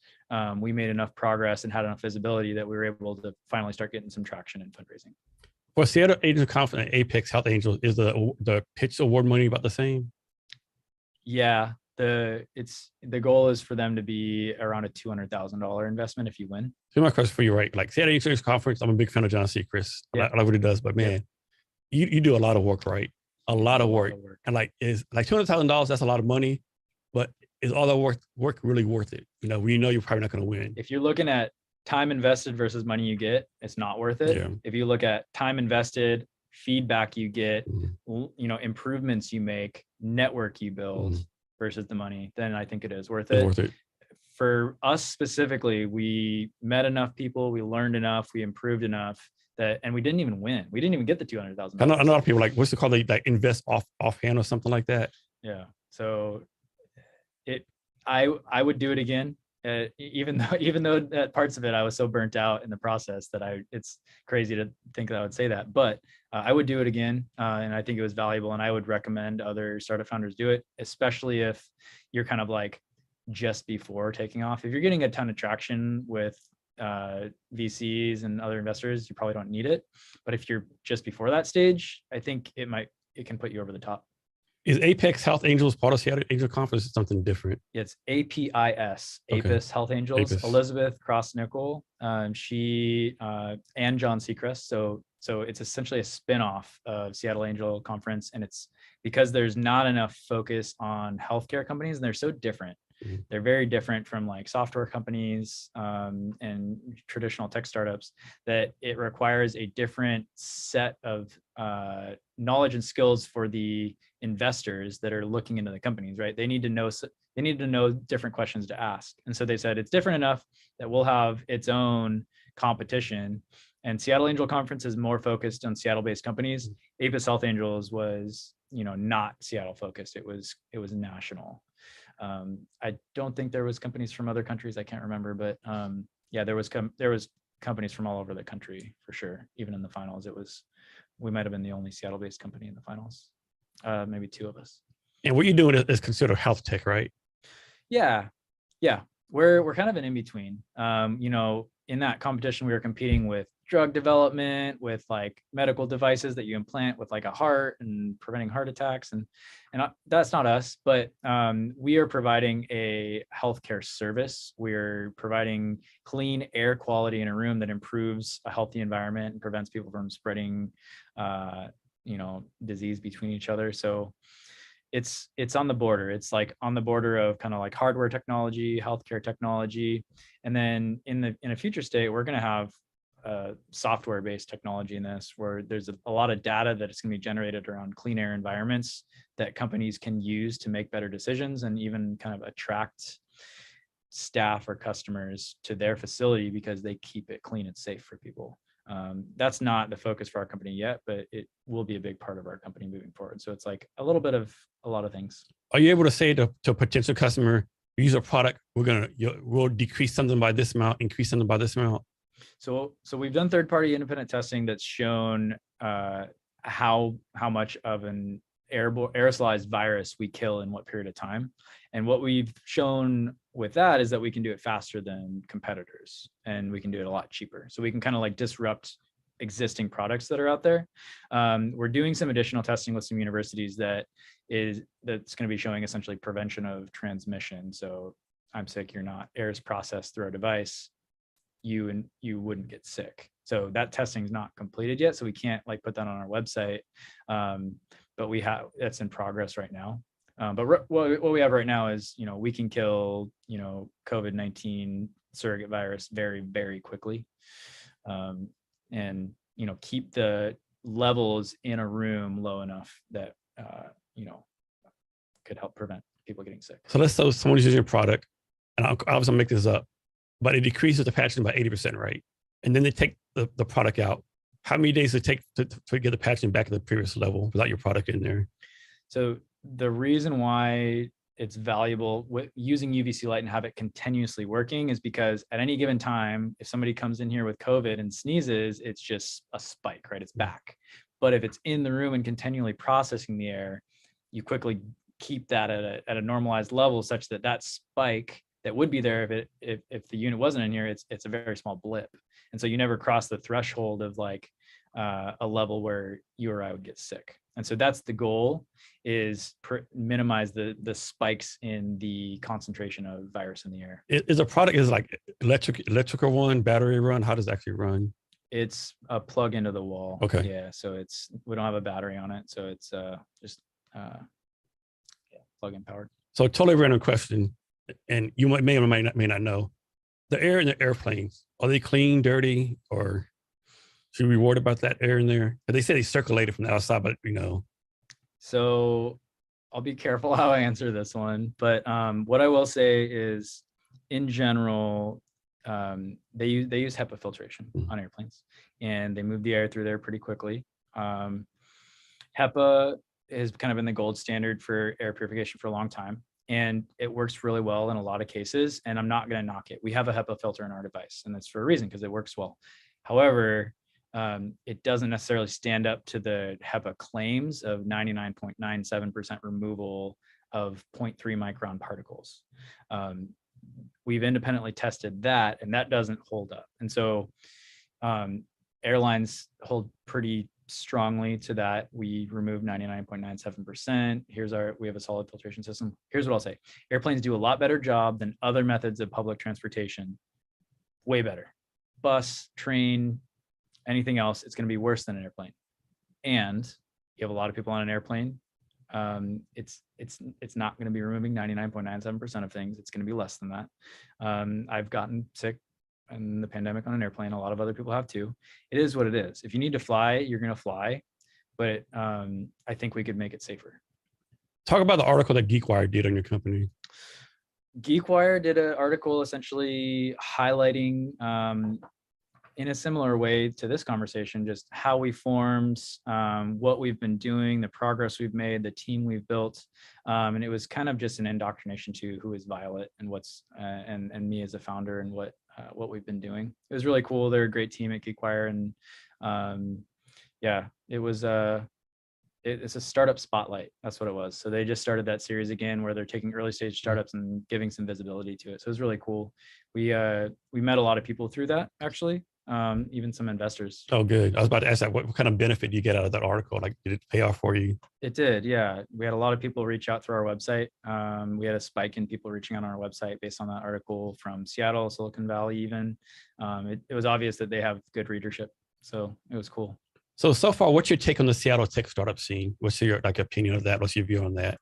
we made enough progress and had enough visibility that we were able to finally start getting some traction in fundraising. For Seattle Angel Conference and Apex Health Angels, is the pitch award money about the same? Yeah, the goal is for them to be around a $200,000 investment if you win. So my question for you, right? Like Seattle Angel Conference, I'm a big fan of John Seacrest. I like what he does, but man, you do a lot of work, right? A lot of work. And like $200,000, that's a lot of money, but is all that work really worth it? We know you're probably not going to win. If you're looking at time invested versus money you get, it's not worth it. Yeah. If you look at time invested, feedback you get, improvements you make, network you build versus the money, then I think it is worth it. For us specifically, we met enough people, we learned enough, we improved enough and we didn't even win. We didn't even get the $200,000. I know a lot of people like, what's it called? They like invest offhand or something like that. Yeah. So I would do it again. Even though that parts of it, I was so burnt out in the process that it's crazy to think that I would say that, but I would do it again. And I think it was valuable, and I would recommend other startup founders do it, especially if you're kind of like just before taking off. If you're getting a ton of traction with VCs and other investors, you probably don't need it. But if you're just before that stage, I think it can put you over the top. Is Apex Health Angels part of Seattle Angel Conference or something different? It's APIS, Okay. Apis Health Angels. Apis. Elizabeth Cross-Nickel, she and John Seacrest. So it's essentially a spin-off of Seattle Angel Conference, and it's because there's not enough focus on healthcare companies, and they're so different. Mhm. They're very different from like software companies and traditional tech startups, that it requires a different set of knowledge and skills for the investors that are looking into the companies, right? They need to know different questions to ask. And so they said it's different enough that we'll have its own competition. And Seattle Angel Conference is more focused on Seattle-based companies. Apis Health Angels was, not Seattle focused. It was national. I don't think there was companies from other countries. I can't remember, but yeah, there was companies from all over the country for sure. Even in the finals, we might have been the only Seattle-based company in the finals. Maybe two of us. And what you're doing is considered health tech, right? Yeah. We're kind of an in-between. In that competition, we were competing with drug development, with like medical devices that you implant with like a heart and preventing heart attacks. And that's not us, but we are providing a healthcare service. We're providing clean air quality in a room that improves a healthy environment and prevents people from spreading, disease between each other. So it's on the border. It's like on the border of kind of like hardware technology, healthcare technology. And then in a future state, we're going to have software-based technology in this, where there's a lot of data that is going to be generated around clean air environments that companies can use to make better decisions and even kind of attract staff or customers to their facility because they keep it clean and safe for people. That's not the focus for our company yet, but it will be a big part of our company moving forward. So it's like a little bit of a lot of things. Are you able to say to a potential customer, use a product, we'll decrease something by this amount, increase something by this amount? So we've done third-party independent testing that's shown how much of an aerosolized virus we kill in what period of time. And what we've shown with that is that we can do it faster than competitors, and we can do it a lot cheaper. So we can kind of like disrupt existing products that are out there. We're doing some additional testing with some universities that's going to be showing essentially prevention of transmission. So I'm sick, you're not. Air is processed through our device. You wouldn't get sick. So that testing is not completed yet, so we can't like put that on our website. But that's in progress right now. But what we have right now is, we can kill, COVID-19 surrogate virus very, very quickly, and keep the levels in a room low enough that could help prevent people getting sick. So let's say someone's using a product, and I'll obviously make this up, but it decreases the pathogen by 80%, right? And then they take the product out. How many days does it take to get the pathogen back to the previous level without your product in there? So the reason why it's valuable with using UVC light and have it continuously working is because at any given time, if somebody comes in here with COVID and sneezes, it's just a spike, right? It's back. But if it's in the room and continually processing the air, you quickly keep that at a normalized level such that spike that would be there if the unit wasn't in here, it's a very small blip. And so you never cross the threshold of like a level where you or I would get sick. And so that's the goal, is minimize the spikes in the concentration of virus in the air. Is a product like electrical one, battery run? How does it actually run? It's a plug into the wall. Okay. Yeah. So we don't have a battery on it. So it's just plug-in powered. So totally random question, and you may or may not know. The air in the airplanes, are they clean, dirty, or should we be worried about that air in there? They say they circulated from the outside, but So I'll be careful how I answer this one, but what I will say is, in general, they use HEPA filtration on airplanes, and they move the air through there pretty quickly. HEPA has kind of been the gold standard for air purification for a long time, and it works really well in a lot of cases, and I'm not going to knock it. We have a HEPA filter in our device, and that's for a reason, because it works well. However, it doesn't necessarily stand up to the HEPA claims of 99.97% removal of 0.3 micron particles. We've independently tested that, and that doesn't hold up. And so airlines hold pretty strongly to that. We removed 99.97%. We have a solid filtration system. Here's what I'll say. Airplanes do a lot better job than other methods of public transportation. Way better. Bus, train, anything else, it's going to be worse than an airplane. And you have a lot of people on an airplane. It's not going to be removing 99.97% of things. It's going to be less than that. I've gotten sick in the pandemic on an airplane. A lot of other people have too. It is what it is. If you need to fly, you're going to fly. But I think we could make it safer. Talk about the article that GeekWire did on your company. GeekWire did an article essentially highlighting in a similar way to this conversation, just how we formed, what we've been doing, the progress we've made, the team we've built. And it was kind of just an indoctrination to who is Violett and what's, and me as a founder and what we've been doing. It was really cool. They're a great team at GeekWire. And yeah, it was, it's a startup spotlight. That's what it was. So they just started that series again, where they're taking early stage startups and giving some visibility to it. So it was really cool. We met a lot of people through that, actually. Even some investors. Oh, good. I was about to ask that. What kind of benefit do you get out of that article? Like, did it pay off for you? It did. Yeah. We had a lot of people reach out through our website. We had a spike in people reaching out on our website based on that article from Seattle, Silicon Valley, even. It was obvious that they have good readership. So it was cool. So far, what's your take on the Seattle tech startup scene? What's your opinion of that? What's your view on that?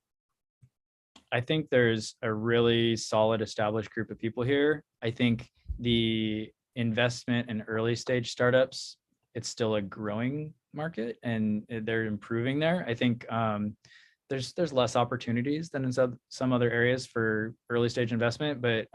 I think there's a really solid established group of people here. I think the investment in early stage startups, it's still a growing market and they're improving there. I think there's less opportunities than in some other areas for early stage investment, but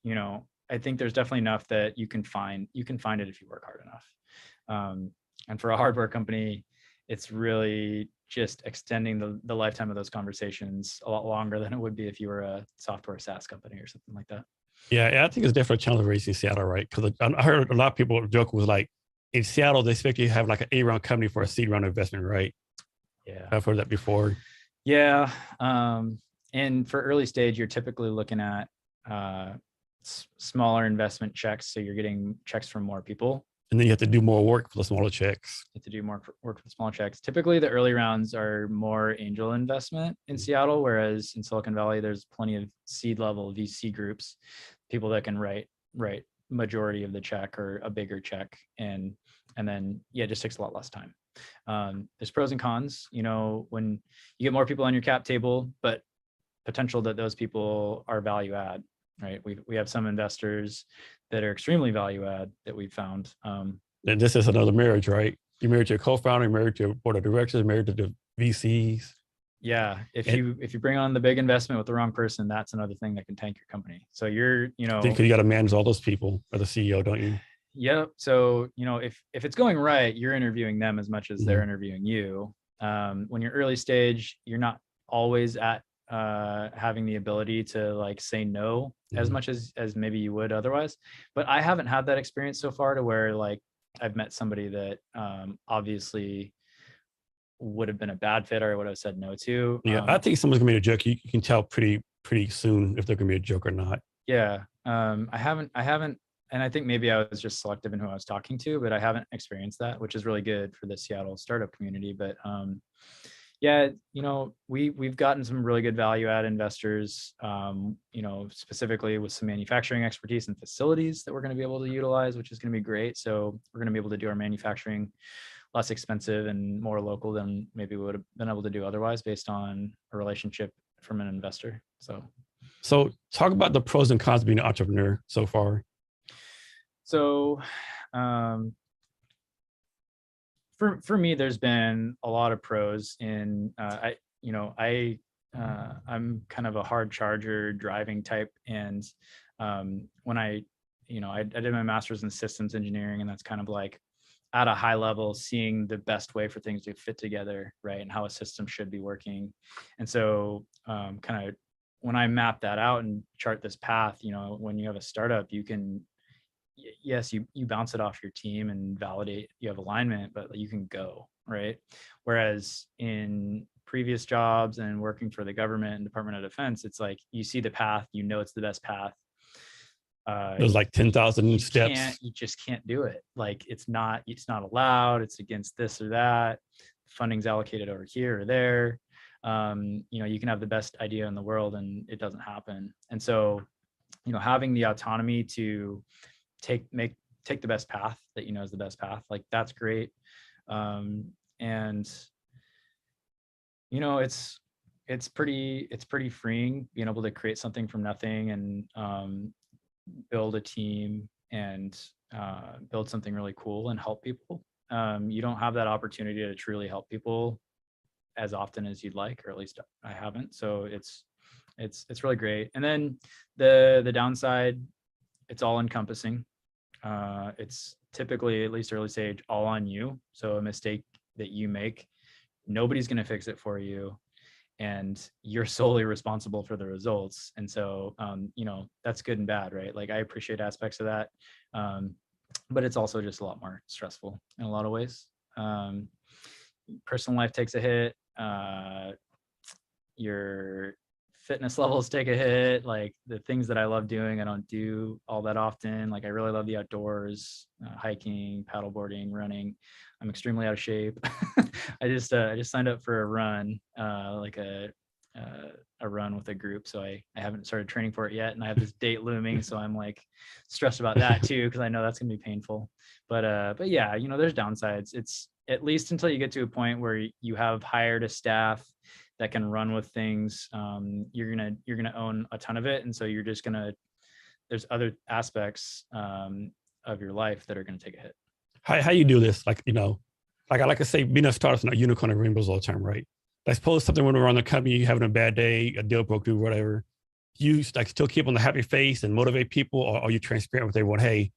you know, I think there's definitely enough that you can find it if you work hard enough. And for a hardware company, it's really just extending the lifetime of those conversations a lot longer than it would be if you were a software SaaS company or something like that. Yeah, I think it's definitely a challenge raising Seattle, right? Because I heard a lot of people joke was like, in Seattle, they expect you to have like an A-round company for a seed round investment, right? Yeah. I've heard that before. Yeah. And for early stage, you're typically looking at smaller investment checks. So you're getting checks from more people. And then you have to do more work for the smaller checks. You have to do more work for the smaller checks. Typically, the early rounds are more angel investment in Seattle, whereas in Silicon Valley, there's plenty of seed level VC groups, people that can write majority of the check or a bigger check, and then yeah, it just takes a lot less time. There's pros and cons. You know, when you get more people on your cap table, but potential that those people are value add. Right. We have some investors that are extremely value add that we've found. And this is another marriage, right? You're married to a co-founder, you're married to a board of directors, married to the VCs. Yeah. If you bring on the big investment with the wrong person, that's another thing that can tank your company. So you got to manage all those people as a CEO, don't you? Yeah. So, if it's going right, you're interviewing them as much as they're interviewing you. When you're early stage, you're not always at having the ability to like say no as much as maybe you would otherwise. But I haven't had that experience so far to where like I've met somebody that obviously would have been a bad fit or I would have said no to. Yeah, I think someone's gonna be a joke. You can tell pretty soon if they're gonna be a joke or not. Yeah. I haven't, and I think maybe I was just selective in who I was talking to, but I haven't experienced that, which is really good for the Seattle startup community. But yeah, we've gotten some really good value add investors, specifically with some manufacturing expertise and facilities that we're going to be able to utilize, which is going to be great. So we're going to be able to do our manufacturing less expensive and more local than maybe we would have been able to do otherwise based on a relationship from an investor. So talk about the pros and cons of being an entrepreneur so far. So for me, there's been a lot of pros in I'm kind of a hard charger driving type. And when I did my master's in systems engineering, and that's kind of like at a high level, seeing the best way for things to fit together, right? And how a system should be working. And so kind of when I map that out and chart this path, when you have a startup, you can, yes, you bounce it off your team and validate you have alignment, but you can go, right? Whereas in previous jobs and working for the government and Department of Defense, it's like you see the path, it's the best path. There's like 10,000 steps. You just can't do it. Like it's not allowed. It's against this or that. Funding's allocated over here or there. You can have the best idea in the world and it doesn't happen. And so, having the autonomy to take the best path that is the best path, like that's great. And it's pretty freeing being able to create something from nothing and build a team and build something really cool and help people. You don't have that opportunity to truly help people as often as you'd like, or at least I haven't. So it's really great. And then the downside, it's all encompassing. It's typically, at least early stage, all on you. So a mistake that you make, nobody's going to fix it for you, and you're solely responsible for the results. And so, that's good and bad, right? Like I appreciate aspects of that. But it's also just a lot more stressful in a lot of ways. Personal life takes a hit. Your fitness levels take a hit. Like the things that I love doing, I don't do all that often. Like I really love the outdoors, hiking, paddleboarding, running. I'm extremely out of shape. I just signed up for a run, like a run with a group. So I haven't started training for it yet, and I have this date looming. So I'm like stressed about that too, because I know that's gonna be painful. But yeah, there's downsides. It's at least until you get to a point where you have hired a staff that can run with things. You're gonna own a ton of it, and so you're just there's other aspects of your life that are gonna take a hit. How you do this? Like I like to say, being a startup is not unicorn and rainbows all the time, right? I suppose something went around the company, you're having a bad day, a deal broke through, whatever. You like still keep on the happy face and motivate people, or are you transparent with everyone? Hey,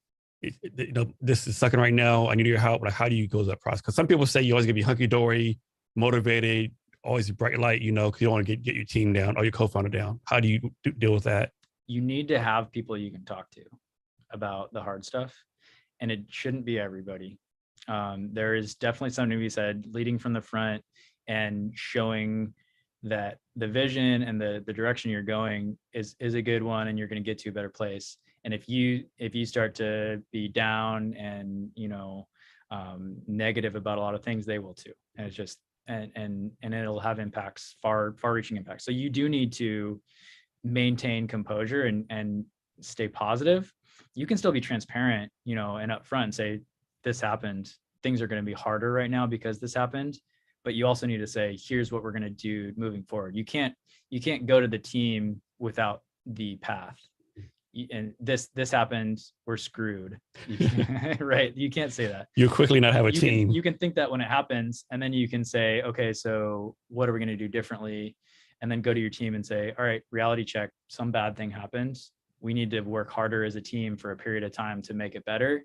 this is sucking right now. I need your help. Like, how do you go through that process? Because some people say you always gonna be hunky dory, motivated, always a bright light, because you don't want to get your team down or your co-founder down. How do you deal with that? You need to have people you can talk to about the hard stuff, and it shouldn't be everybody. There is definitely something to be said, leading from the front and showing that the vision and the direction you're going is a good one, and you're going to get to a better place. And if you start to be down and negative about a lot of things, they will too. And it's just and it'll have impacts, far-reaching impacts. So you do need to maintain composure and stay positive. You can still be transparent, and upfront and say, this happened. Things are going to be harder right now because this happened. But you also need to say, here's what we're going to do moving forward. You can't go to the team without the path. And this happened, we're screwed. Right? You can't say that. You quickly not have a team. You can think that when it happens, and then you can say, okay, so what are we going to do differently? And then go to your team and say, all right, reality check, some bad thing happened. We need to work harder as a team for a period of time to make it better.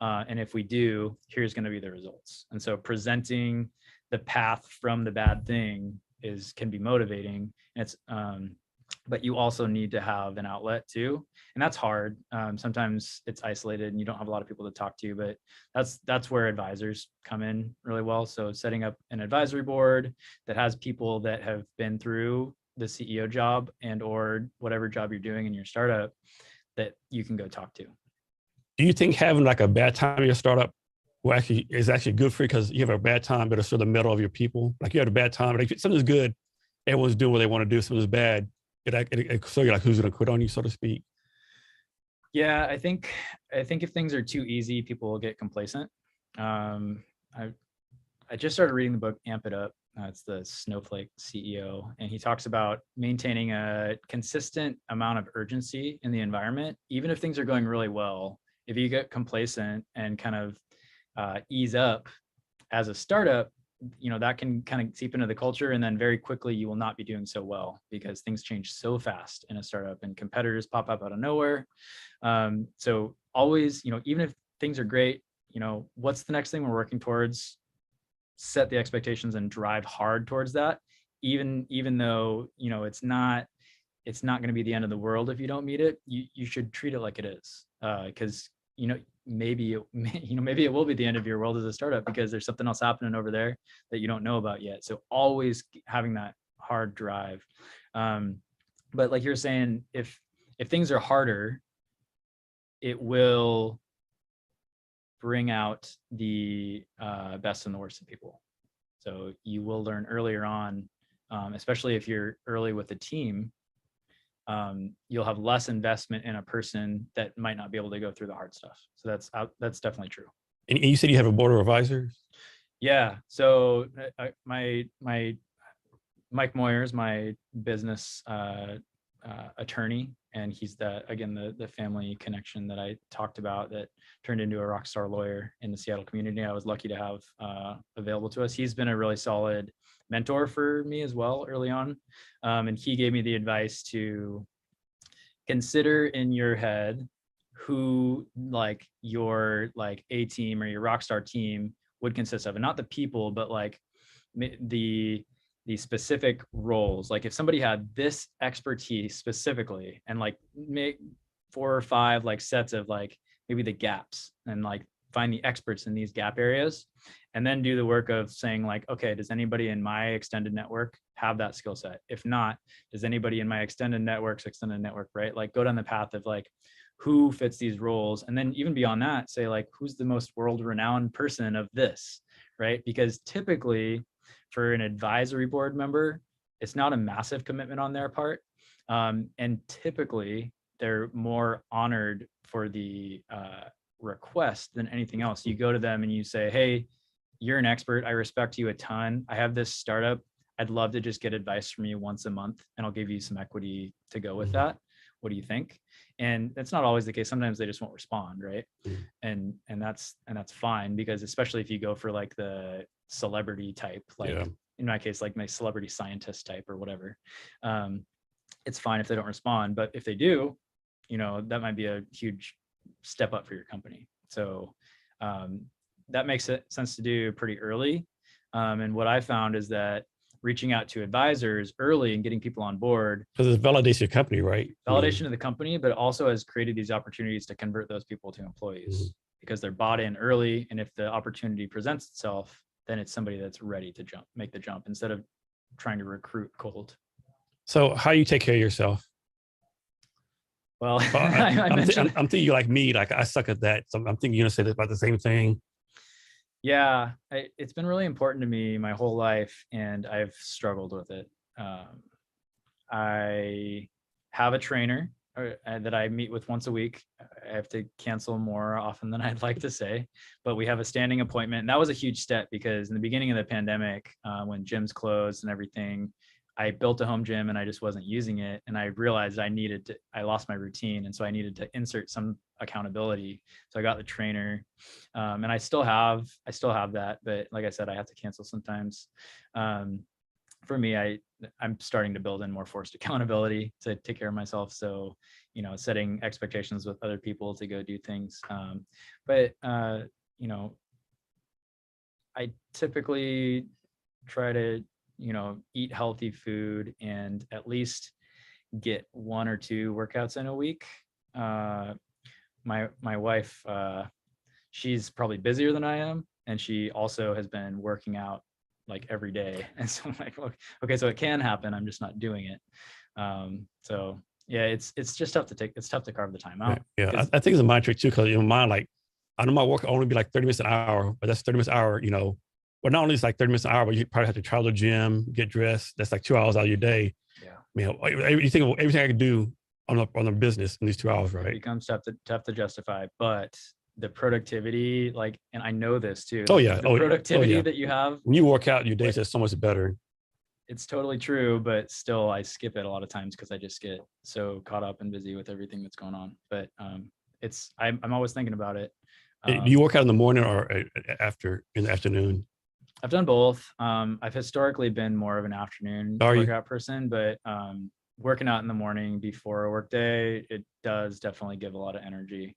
And if we do, here's going to be the results. And so presenting the path from the bad thing can be motivating. And it's, but you also need to have an outlet too. And that's hard. Sometimes it's isolated and you don't have a lot of people to talk to, but that's where advisors come in really well. So setting up an advisory board that has people that have been through the CEO job and or whatever job you're doing in your startup that you can go talk to. Do you think having like a bad time in your startup is actually good for you, because you have a bad time, but it's still the middle of your people? Like you had a bad time, but if something's good, everyone's doing what they want to do. If something's bad, so you're like, who's going to quit on you, so to speak? Yeah, I think if things are too easy, people will get complacent. I just started reading the book Amp It Up. It's the Snowflake CEO, and he talks about maintaining a consistent amount of urgency in the environment, even if things are going really well. If you get complacent and kind of ease up as a startup, that can kind of seep into the culture, and then very quickly you will not be doing so well because things change so fast in a startup and competitors pop up out of nowhere. So always, even if things are great, what's the next thing we're working towards? Set the expectations and drive hard towards that, even though it's not going to be the end of the world if you don't meet it. You should treat it like it is, because maybe it will be the end of your world as a startup because there's something else happening over there that you don't know about yet. So always having that hard drive. But like you're saying, if things are harder, it will bring out the best and the worst in people. So you will learn earlier on, especially if you're early with a team, you'll have less investment in a person that might not be able to go through the hard stuff. So that's definitely true. And you said you have a board of advisors? Yeah. So my Mike Moyers, my business attorney, and he's the family connection that I talked about that turned into a rock star lawyer in the Seattle community. I was lucky to have available to us. He's been a really solid mentor for me as well early on. And he gave me the advice to consider in your head who like your like A team or your rock star team would consist of, and not the people, but like the specific roles. Like if somebody had this expertise specifically, and like make 4 or 5 like sets of like maybe the gaps, and like find the experts in these gap areas, and then do the work of saying like, okay, does anybody in my extended network have that skill set? If not, does anybody in my extended network, right? Like go down the path of like, who fits these roles? And then even beyond that, say like, who's the most world-renowned person of this, right? Because typically for an advisory board member, it's not a massive commitment on their part. And typically they're more honored for the request than anything else. You go to them and you say, hey, you're an expert. I respect you a ton. I have this startup. I'd love to just get advice from you once a month, and I'll give you some equity to go with that. What do you think? And that's not always the case. Sometimes they just won't respond, right? And that's fine, because especially if you go for like the celebrity type, like in my case, like my celebrity scientist type or whatever, it's fine if they don't respond. But if they do, that might be a huge step up for your company. So that makes sense to do pretty early. And what I found is that reaching out to advisors early and getting people on board, because it validates your company, right? Validation of the company, but also has created these opportunities to convert those people to employees because they're bought in early. And if the opportunity presents itself, then it's somebody that's ready to make the jump instead of trying to recruit cold. So how you take care of yourself? Well, I'm thinking you like me, like I suck at that. So I'm thinking you're gonna say about the same thing. Yeah, it's been really important to me my whole life, and I've struggled with it. I have a trainer that I meet with once a week. I have to cancel more often than I'd like to say, but we have a standing appointment. And that was a huge step because in the beginning of the pandemic, when gyms closed and everything, I built a home gym and I just wasn't using it. And I realized I lost my routine. And so I needed to insert some accountability. So I got the trainer, and I still have that, but like I said, I have to cancel sometimes. For me, I'm starting to build in more forced accountability to take care of myself. So, setting expectations with other people to go do things. But I typically try to, eat healthy food and at least get 1 or 2 workouts in a week. My wife, she's probably busier than I am, and she also has been working out like every day. And so I'm like, okay, so it can happen. I'm just not doing it. So yeah, it's just tough to carve the time out. Yeah, I think it's a mind trick too, because in mind, like I know my work will only be like 30 minutes an hour, but that's 30 minutes an hour, well, not only is like 30 minutes an hour, but you probably have to travel to the gym, get dressed. That's like 2 hours out of your day. Yeah. You think of everything I can do on the business in these 2 hours, right? It becomes tough to justify, but the productivity, like, and I know this too. The productivity that you have when you work out, your days are so much better. It's totally true, but still I skip it a lot of times because I just get so caught up and busy with everything that's going on. But I'm always thinking about it. Do you work out in the morning or in the afternoon? I've done both. I've historically been more of an afternoon workout person, but working out in the morning before a work day, it does definitely give a lot of energy.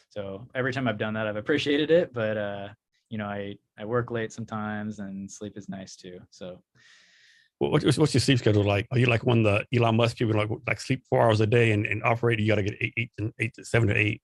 So every time I've done that, I've appreciated it, but I work late sometimes, and sleep is nice too. So what's your sleep schedule like? Are you like one of the Elon Musk people, like sleep 4 hours a day and operate? You got to get 7 to 8.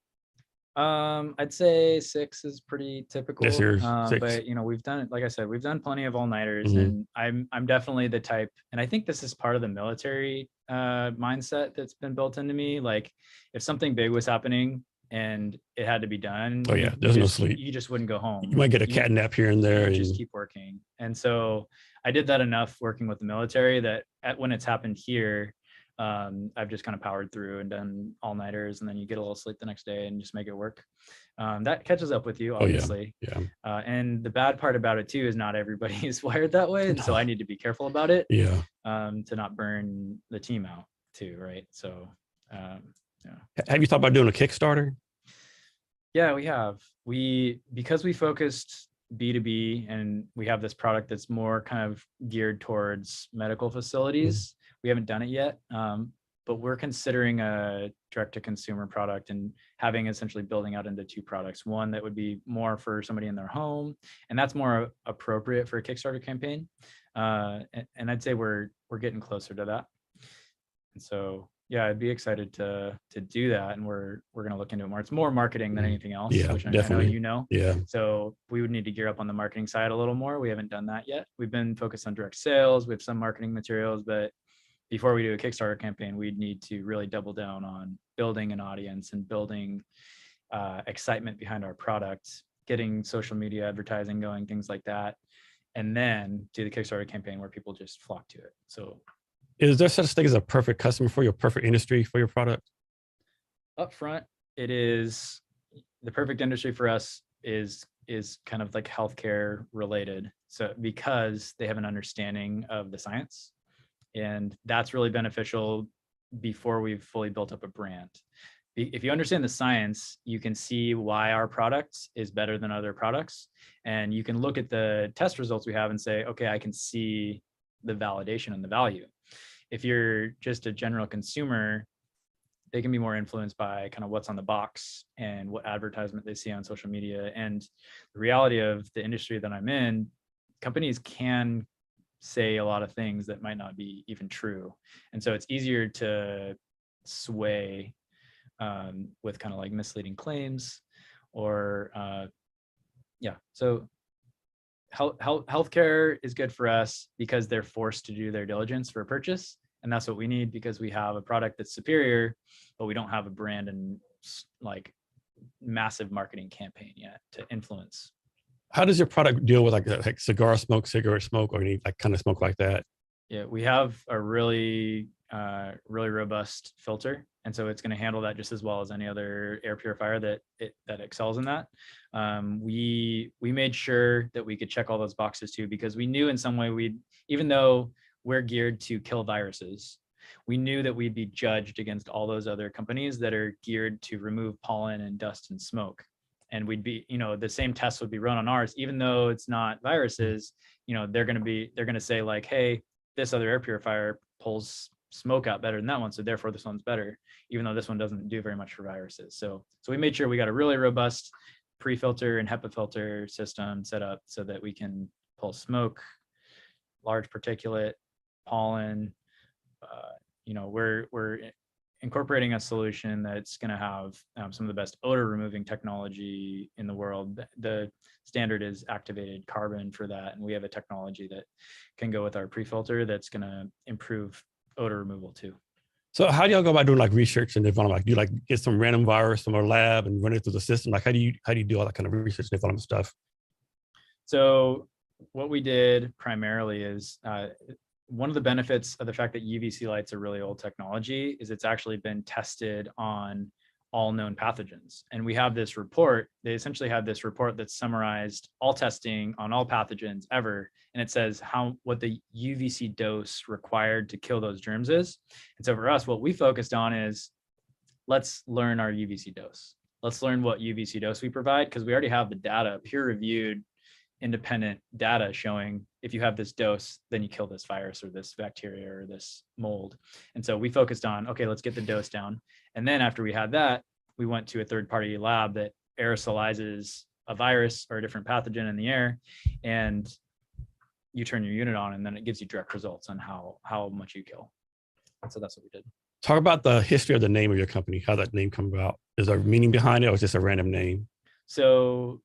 I'd say 6 is pretty typical. Yes, sir. 6. But we've done, like I said, we've done plenty of all-nighters, and I'm definitely the type, and I think this is part of the military mindset that's been built into me. Like if something big was happening and it had to be done, Oh yeah, there's no sleep. You just wouldn't go home. You might get a cat nap here and there. Just keep working. And so I did that enough working with the military that when it's happened here, I've just kind of powered through and done all-nighters, and then you get a little sleep the next day and just make it work. That catches up with you, obviously. Oh, yeah. And the bad part about it too is not everybody is wired that way, and so I need to be careful about it. Yeah. To not burn the team out too, right? So, yeah. Have you thought about doing a Kickstarter? Yeah, we have. Because we focused B2B and we have this product that's more kind of geared towards medical facilities. We haven't done it yet, but we're considering a direct-to-consumer product and having essentially building out into two products. One that would be more for somebody in their home, and that's more appropriate for a Kickstarter campaign. And I'd say we're getting closer to that. And so, yeah, I'd be excited to do that, and we're going to look into it more. It's more marketing than anything else, which I know you know. Yeah. So we would need to gear up on the marketing side a little more. We haven't done that yet. We've been focused on direct sales. We have some marketing materials, but before we do a Kickstarter campaign, we'd need to really double down on building an audience and building excitement behind our product, getting social media advertising going, things like that, and then do the Kickstarter campaign where people just flock to it. So, is there such thing as a perfect customer for your perfect industry for your product? Up front, it is the perfect industry for us is kind of like healthcare related. So because they have an understanding of the science. And that's really beneficial before we've fully built up a brand. If you understand the science, you can see why our product is better than other products. And you can look at the test results we have and say, okay, I can see the validation and the value. If you're just a general consumer, they can be more influenced by kind of what's on the box and what advertisement they see on social media. And the reality of the industry that I'm in, companies can say a lot of things that might not be even true. And so it's easier to sway with kind of like misleading claims or, So healthcare is good for us because they're forced to do their diligence for a purchase. And that's what we need because we have a product that's superior, but we don't have a brand and like massive marketing campaign yet to influence. How does your product deal with like cigar smoke, cigarette smoke, or any like kind of smoke like that? Yeah, we have a really robust filter, and so it's going to handle that just as well as any other air purifier that excels in that. We made sure that we could check all those boxes too, because we knew in some way even though we're geared to kill viruses, we knew that we'd be judged against all those other companies that are geared to remove pollen and dust and smoke. And we'd be, the same tests would be run on ours, even though it's not viruses. They're going to say like, hey, this other air purifier pulls smoke out better than that one, so therefore this one's better, even though this one doesn't do very much for viruses. So we made sure we got a really robust pre-filter and HEPA filter system set up so that we can pull smoke, large particulate, pollen. We're incorporating a solution that's going to have some of the best odor removing technology in the world. The standard is activated carbon for that, and we have a technology that can go with our pre-filter that's going to improve odor removal too. So how do y'all go about doing like research and development? Like, do you like get some random virus from a lab and run it through the system? Like how do you do all that kind of research and development stuff? So what we did primarily is one of the benefits of the fact that UVC lights are really old technology is it's actually been tested on all known pathogens. And we have this report, they essentially have this report that summarized all testing on all pathogens ever. And it says what the UVC dose required to kill those germs is. And so for us, what we focused on is let's learn our UVC dose. Let's learn what UVC dose we provide, because we already have the data, peer-reviewed, independent data showing if you have this dose, then you kill this virus or this bacteria or this mold. And so we focused on, okay, let's get the dose down. And then after we had that, we went to a third-party lab that aerosolizes a virus or a different pathogen in the air, and you turn your unit on, and then it gives you direct results on how much you kill. And so that's what we did. Talk about the history of the name of your company, how that name come about. Is there a meaning behind it, or is it just a random name? So,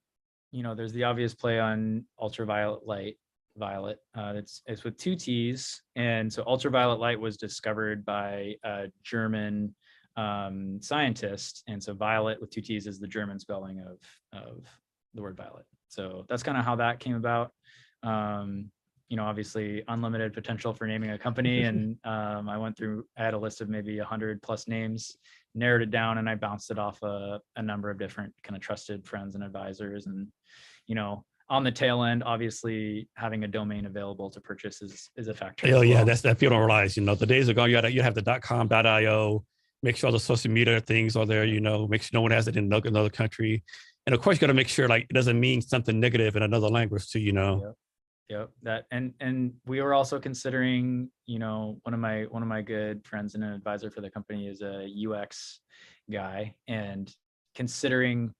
there's the obvious play on ultraviolet light, Violett. It's with two T's, and so ultraviolet light was discovered by a German scientist, and so Violett with two T's is the German spelling of the word violet. So that's kind of how that came about. Obviously unlimited potential for naming a company, and I had a list of maybe 100+ names, narrowed it down, and I bounced it off a number of different kind of trusted friends and advisors. And on the tail end, obviously having a domain available to purchase is a factor. Oh yeah, that's that people don't realize. The days are gone. You have the .com, .io. Make sure all the social media things are there. Make sure no one has it in another country, and of course you got to make sure it doesn't mean something negative in another language too. Yep. That and we were also considering. One of my good friends and an advisor for the company is a UX guy, and considering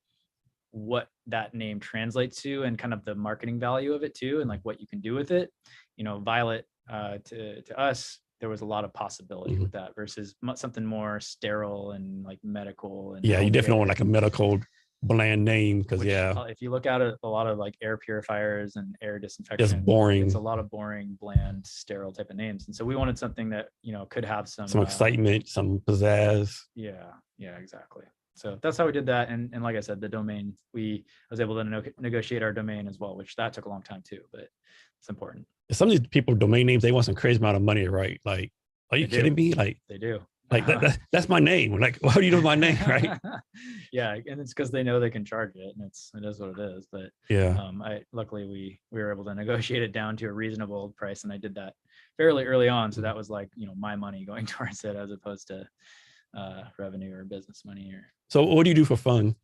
what that name translates to and kind of the marketing value of it too, and what you can do with it. Violett to us, there was a lot of possibility with that versus something more sterile and medical. And yeah, you definitely want a medical bland name because if you look at it, a lot of air purifiers and air disinfection, it's boring. It's a lot of boring, bland, sterile type of names, and so we wanted something that could have some excitement, some pizzazz. Yeah, exactly. So that's how we did that. And like I said, the domain, I was able to negotiate our domain as well, which that took a long time too, but it's important. Some of these people, domain names, they want some crazy amount of money, right? Are you kidding me? They do. That's my name. How do you know my name, right? Yeah, and it's because they know they can charge it, and it is what it is. But yeah, luckily we were able to negotiate it down to a reasonable price, and I did that fairly early on. So that was my money going towards it as opposed to revenue or business money. So what do you do for fun?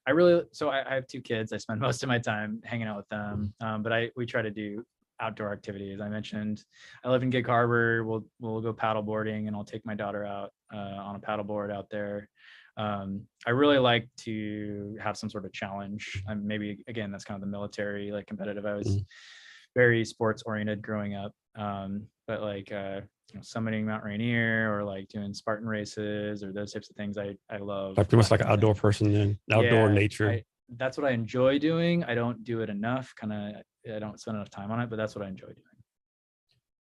I have two kids. I spend most of my time hanging out with them, but we try to do outdoor activities. I mentioned I live in Gig Harbor. We'll go paddle boarding, and I'll take my daughter out on a paddle board out there. I really like to have some sort of challenge. Maybe again, that's kind of the military, competitive. I was very sports oriented growing up, but summiting Mount Rainier or doing Spartan races or those types of things. I love. Pretty much an outdoor person then, outdoor nature. That's what I enjoy doing. I don't do it enough. I don't spend enough time on it, but that's what I enjoy doing.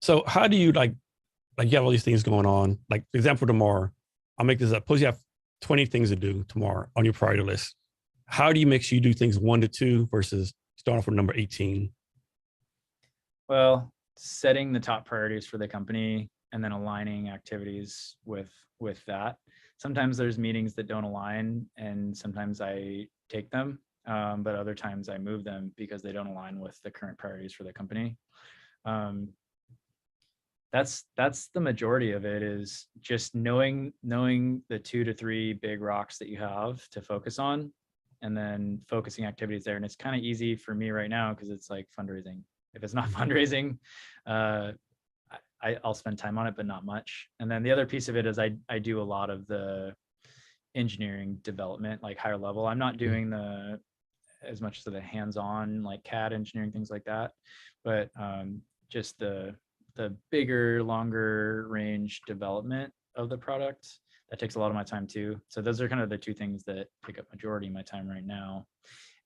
So how do you you have all these things going on? For example, tomorrow, I'll make this up. Suppose you have 20 things to do tomorrow on your priority list. How do you make sure you do things 1 to 2 versus starting off with number 18? Well, setting the top priorities for the company and then aligning activities with that. Sometimes there's meetings that don't align, and sometimes I take them, but other times I move them because they don't align with the current priorities for the company. That's the majority of it, is just knowing the 2 to 3 big rocks that you have to focus on, and then focusing activities there. And it's kind of easy for me right now because it's fundraising. If it's not fundraising, I'll spend time on it, but not much. And then the other piece of it is I do a lot of the engineering development, higher level. I'm not doing as much of the hands-on CAD engineering, things like that, but just the bigger, longer range development of the product, that takes a lot of my time too. So those are kind of the two things that take up majority of my time right now.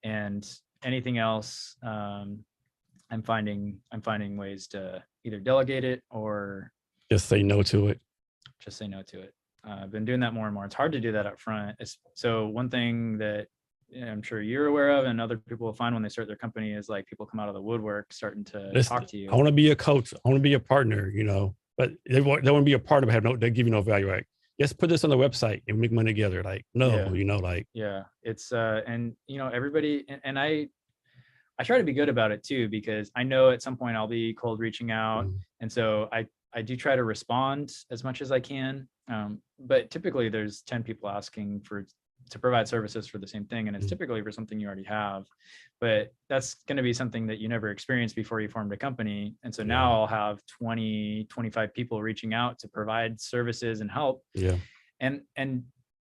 And anything else, I'm finding ways to either delegate it or just say no to it. I've been doing that more and more. It's hard to do that up front. So one thing that I'm sure you're aware of, and other people will find when they start their company, is people come out of the woodwork starting to talk to you. I want to be a coach. I want to be a partner, but they want to be a partner, but they give you no value, right? Yes, put this on the website and make money together. Yeah, it's and everybody, and I try to be good about it too, because I know at some point I'll be cold reaching out. And so I do try to respond as much as I can. But typically there's 10 people asking to provide services for the same thing. And it's typically for something you already have, but that's going to be something that you never experienced before you formed a company. And so now I'll have 20, 25 people reaching out to provide services and help. Yeah. And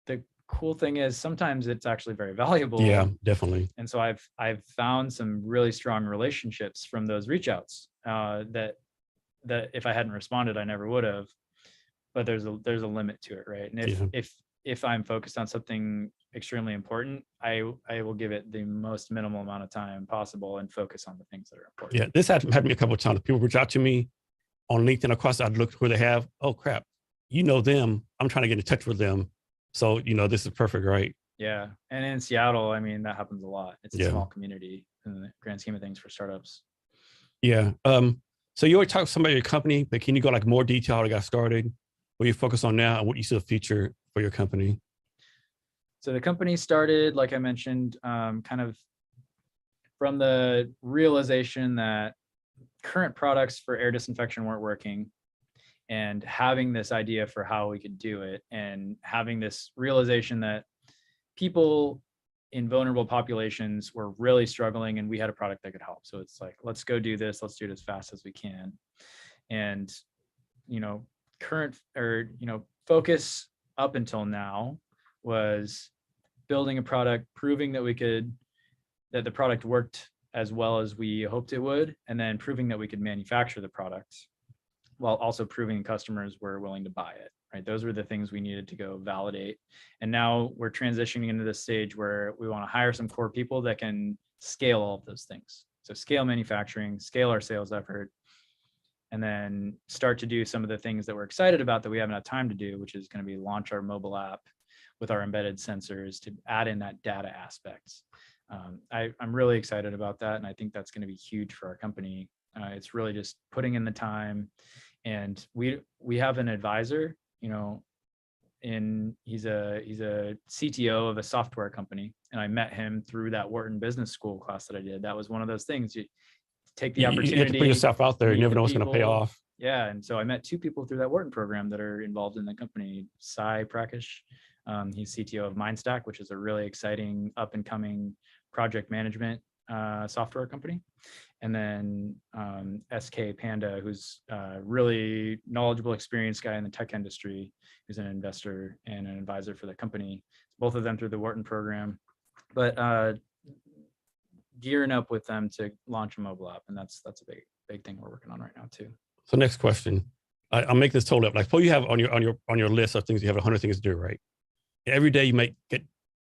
the cool thing is sometimes it's actually very valuable. Yeah, definitely. And so I've found some really strong relationships from those reach outs that if I hadn't responded, I never would have. But there's a limit to it, right? And if I'm focused on something extremely important, I will give it the most minimal amount of time possible and focus on the things that are important. Yeah, this had me a couple of times. People reach out to me on LinkedIn. Of course, I'd look who they have. Oh crap, you know them. I'm trying to get in touch with them. So this is perfect, right? Yeah, and in Seattle, I mean, that happens a lot. It's a Yeah. small community in the grand scheme of things for startups. Yeah. So you already talked to somebody at your company, but can you go like more detail how it got started, what you focus on now, and what you see the future for your company? So the company started, like I mentioned, kind of from the realization that current products for air disinfection weren't working, and having this idea for how we could do it, and having this realization that people in vulnerable populations were really struggling, and we had a product that could help. So it's like, let's go do this. Let's do it as fast as we can. And, focus up until now was building a product, proving that the product worked as well as we hoped it would, and then proving that we could manufacture the product while also proving customers were willing to buy it, right? Those were the things we needed to go validate. And now we're transitioning into this stage where we want to hire some core people that can scale all of those things. So scale manufacturing, scale our sales effort, and then start to do some of the things that we're excited about that we haven't had time to do, which is going to be launch our mobile app with our embedded sensors to add in that data aspect. I'm really excited about that. And I think that's going to be huge for our company. It's really just putting in the time. And we have an advisor, he's a CTO of a software company. And I met him through that Wharton business school class that I did. That was one of those things. You take the opportunity. You have to put yourself out there. You never know what's going to pay off. Yeah. And so I met two people through that Wharton program that are involved in the company. Sai Prakash, he's CTO of MindStack, which is a really exciting up and coming project management software company. And then SK Panda, who's a really knowledgeable, experienced guy in the tech industry, who's an investor and an advisor for the company. Both of them through the Wharton program, but gearing up with them to launch a mobile app, and that's a big thing we're working on right now too. So next question, I'll make this total up. Like, suppose you have on your list of things, you have 100 things to do, right? Every day you might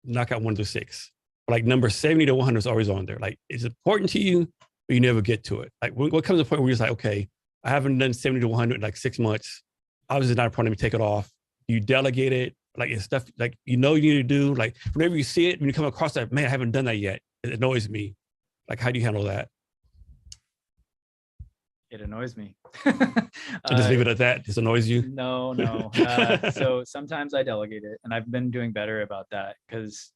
knock out 1 through 6. Like number 70 to 100 is always on there. Like, it's important to you, but you never get to it. Like, what comes to the point where you're just like, okay, I haven't done 70 to 100 in like 6 months. Obviously, it's not a problem to take it off. You delegate it. Like, it's stuff like you need to do. Like, whenever you see it, when you come across that, man, I haven't done that yet. It annoys me. Like, how do you handle that? It annoys me. Just leave it at that. Just annoys you? No. So sometimes I delegate it, and I've been doing better about that because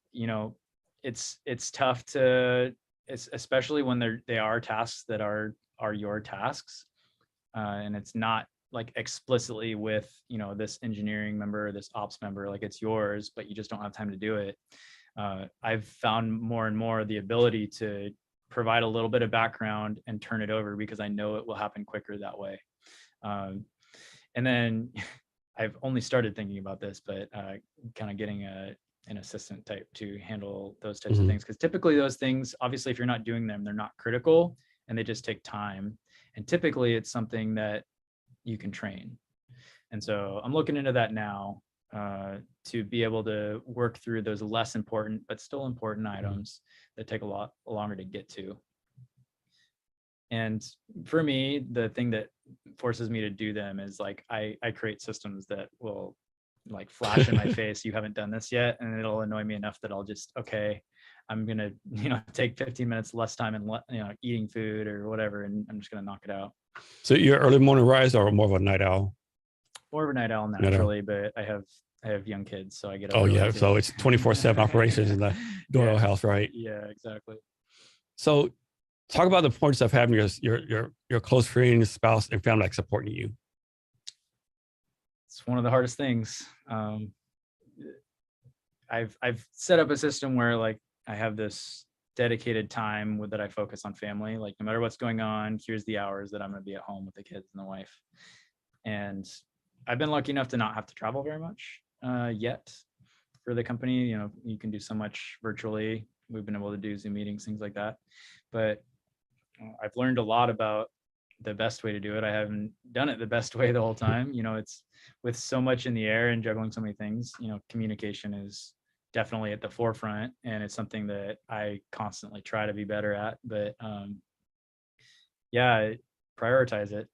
it's tough to, especially when they are tasks that are your tasks, and it's not like explicitly with this engineering member or this ops member, like it's yours, but you just don't have time to do it. I've found more and more the ability to provide a little bit of background and turn it over because I know it will happen quicker that way. And then I've only started thinking about this, but kind of getting an assistant type to handle those types of things. Because typically those things, obviously, if you're not doing them, they're not critical and they just take time. And typically it's something that you can train. And so I'm looking into that now to be able to work through those less important, but still important items that take a lot longer to get to. And for me, the thing that forces me to do them is like, I create systems that will like flash in my face, you haven't done this yet. And it'll annoy me enough that I'll just, okay, I'm going to, take 15 minutes less time and, eating food or whatever. And I'm just going to knock it out. So you're early morning rise or more of a night owl? More of a night owl naturally, but I have young kids, so I get up. Oh yeah, so it's 24/7 operations in the Doyle house, right? Yeah, exactly. So talk about the importance of having your close friends, spouse, and family like supporting you. It's one of the hardest things. I've set up a system where like I have this dedicated time that I focus on family. Like no matter what's going on, here's the hours that I'm going to be at home with the kids and the wife. And I've been lucky enough to not have to travel very much yet for the company. You can do so much virtually. We've been able to do Zoom meetings, things like that. But I've learned a lot about the best way to do it. I haven't done it the best way the whole time. It's with so much in the air and juggling so many things, communication is definitely at the forefront, and it's something that I constantly try to be better at. But yeah, prioritize it.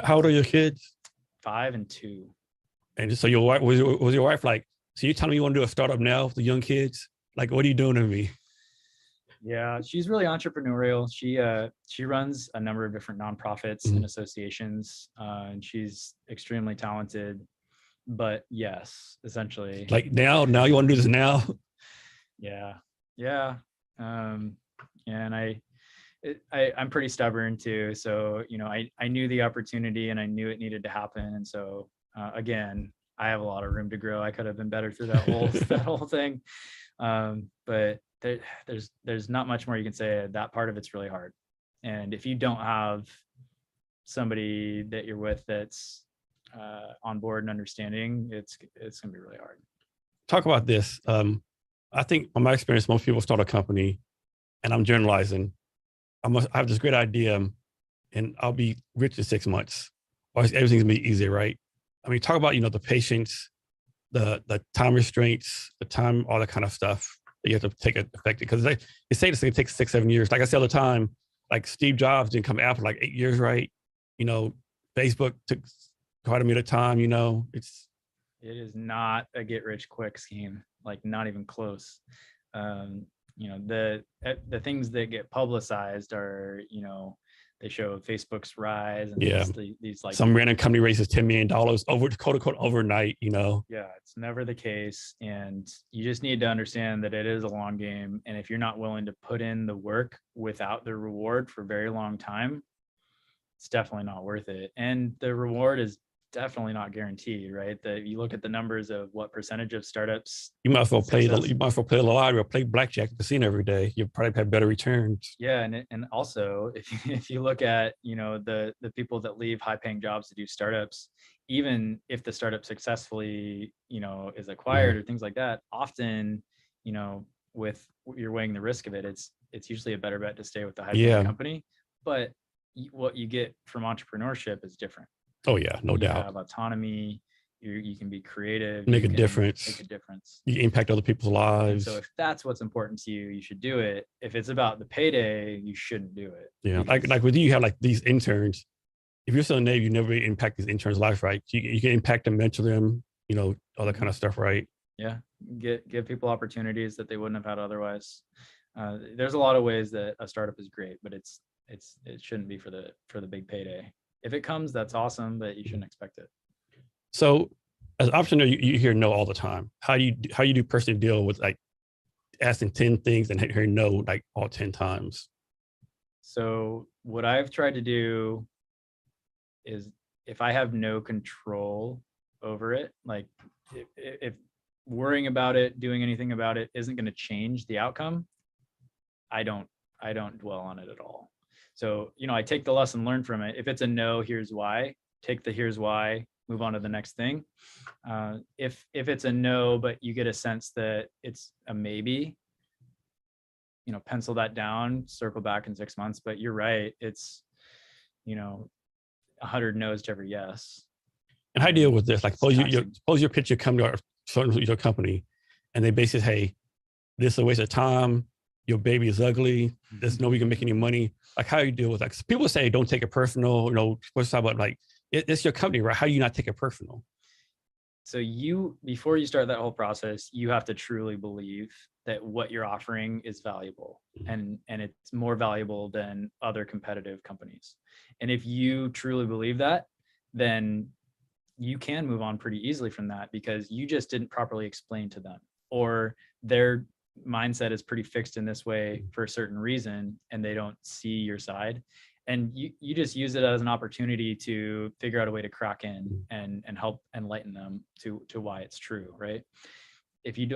How old are your kids? 5 and 2. And so your wife, was your wife like, so you telling me you want to do a startup now with the young kids? Like, what are you doing to me? Yeah, she's really entrepreneurial. She runs a number of different nonprofits and associations, and she's extremely talented. But yes, essentially. Like now you want to do this now? Yeah. And I'm pretty stubborn too. So, I knew the opportunity and I knew it needed to happen. And so, again, I have a lot of room to grow. I could have been better through that whole thing. But there's not much more you can say. That part of it's really hard. And if you don't have somebody that you're with that's on board and understanding, it's gonna be really hard. Talk about this. I think from my experience, most people start a company, and I'm generalizing. I have this great idea, and I'll be rich in 6 months, or everything's gonna be easy, right? I mean, talk about the patience, the time restraints, the time, all that kind of stuff that you have to take effective. Because they say this thing takes 6-7 years. Like I said all the time, like Steve Jobs didn't come out for like 8 years, right? Facebook took quite a bit of time. It is not a get rich quick scheme, like not even close. The things that get publicized are, they show Facebook's rise and these like some random company raises $10 million over, quote unquote, overnight. Yeah, it's never the case, and you just need to understand that it is a long game. And if you're not willing to put in the work without the reward for a very long time, it's definitely not worth it. And the reward is definitely not guaranteed, right? That you look at the numbers of what percentage of startups. You might as well play the lottery or play blackjack at the casino every day. You probably have better returns. Yeah, and also if you look at the people that leave high paying jobs to do startups, even if the startup successfully is acquired or things like that, often with you're weighing the risk of it, it's usually a better bet to stay with the high paying company. But what you get from entrepreneurship is different. Oh yeah, no doubt. You have autonomy. You can be creative. Make a difference. You impact other people's lives. And so if that's what's important to you, you should do it. If it's about the payday, you shouldn't do it. Yeah, like with you have like these interns. If you're still in the Navy, you never really impact these interns' lives, right? You can impact them, mentor them, all that kind of stuff, right? Yeah, give people opportunities that they wouldn't have had otherwise. There's a lot of ways that a startup is great, but it shouldn't be for the big payday. If it comes, that's awesome, but you shouldn't expect it. So as an entrepreneur, you hear no all the time. How do you personally deal with like asking 10 things and hearing no like all 10 times? So what I've tried to do is if I have no control over it, like if worrying about it, doing anything about it isn't going to change the outcome, I don't dwell on it at all. So, I take the lesson learned from it. If it's a no, here's why. Take the here's why, move on to the next thing. If it's a no, but you get a sense that it's a maybe, pencil that down, circle back in 6 months. But you're right. It's, 100 no's to every yes. And how do you deal with this? Like suppose you pitch your company or your company, and they basically say, hey, this is a waste of time. Your baby is ugly. There's no way you can make any money. Like, how do you deal with that? People say, don't take it personal. What's talk about like, it's your company, right? How do you not take it personal? So before you start that whole process, you have to truly believe that what you're offering is valuable and it's more valuable than other competitive companies. And if you truly believe that, then you can move on pretty easily from that because you just didn't properly explain to them, or their mindset is pretty fixed in this way for a certain reason and they don't see your side, and you just use it as an opportunity to figure out a way to crack in and help enlighten them to why it's true, right? If you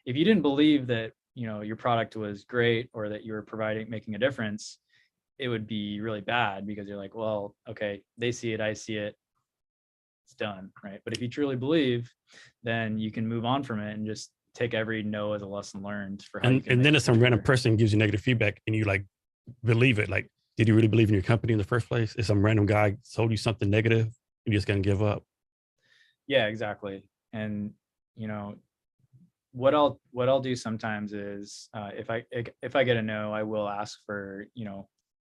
didn't believe that your product was great or that you were making a difference, it would be really bad because you're like, well, okay, they see it, I see it, it's done, right? But if you truly believe, then you can move on from it and just take every no as a lesson learned for how you can. And then if some random person gives you negative feedback and you like believe it, like Did you really believe in your company in the first place? If some random guy told you something negative, you're just going to give up. Yeah, exactly. And, you know, what I'll do sometimes is if I get a no, I will ask for,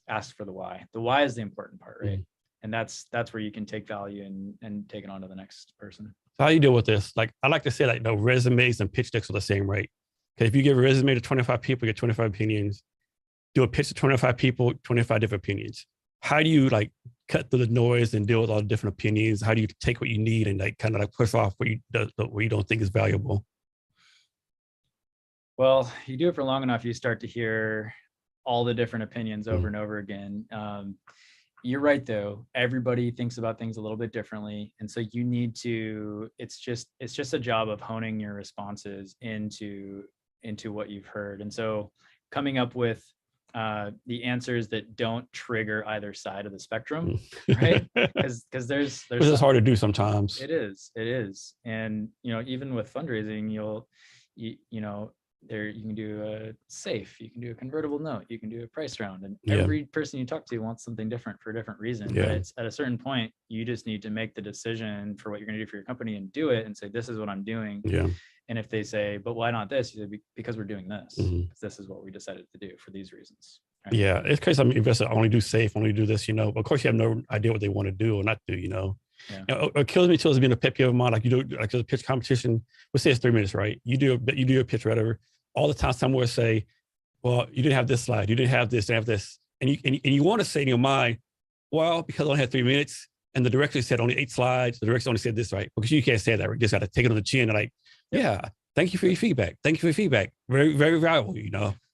ask for the why. The why is the important part, right? And that's where you can take value and take it on to the next person. So how you deal with this? Like, I like to say, like, no, resumes and pitch decks are the same, right? Because if you give a resume to 25 people, you get 25 opinions. Do a pitch to 25 people, 25 different opinions. How do you like cut through the noise and deal with all the different opinions? How do you take what you need and like kind of like push off what you don't think is valuable? Well, you do it for long enough, you start to hear all the different opinions over and over again. You're right, though. Everybody thinks about things a little bit differently. And so you need to, it's just a job of honing your responses into what you've heard. And so coming up with the answers that don't trigger either side of the spectrum, right? Because there's it's hard to do sometimes. It is. And, even with fundraising, there you can do a safe, you can do a convertible note, you can do a price round, and every person you talk to wants something different for a different reason. But it's at a certain point, you just need to make the decision for what you're going to do for your company and do it and say, this is what I'm doing. And if they say, but why not this? You say, because we're doing this. Because this is what we decided to do for these reasons. Right? Yeah, it's crazy. I'm invested. Only do safe. Only do this. Of course, you have no idea what they want to do or not do. It kills me too as being a pet peeve of mine. Like you do, like a pitch competition. Let's say it's 3 minutes, right? You do your pitch, or whatever. All the time, someone will say, "Well, you didn't have this slide. You didn't have this. Didn't have this." And you want to say in your mind, "Well, because I only had 3 minutes, and the director said only 8 slides. The director only said this, right?" Because you can't say that. Right? You just got to take it on the chin and like, yeah. Thank you for your feedback. Thank you for your feedback. Very, very valuable.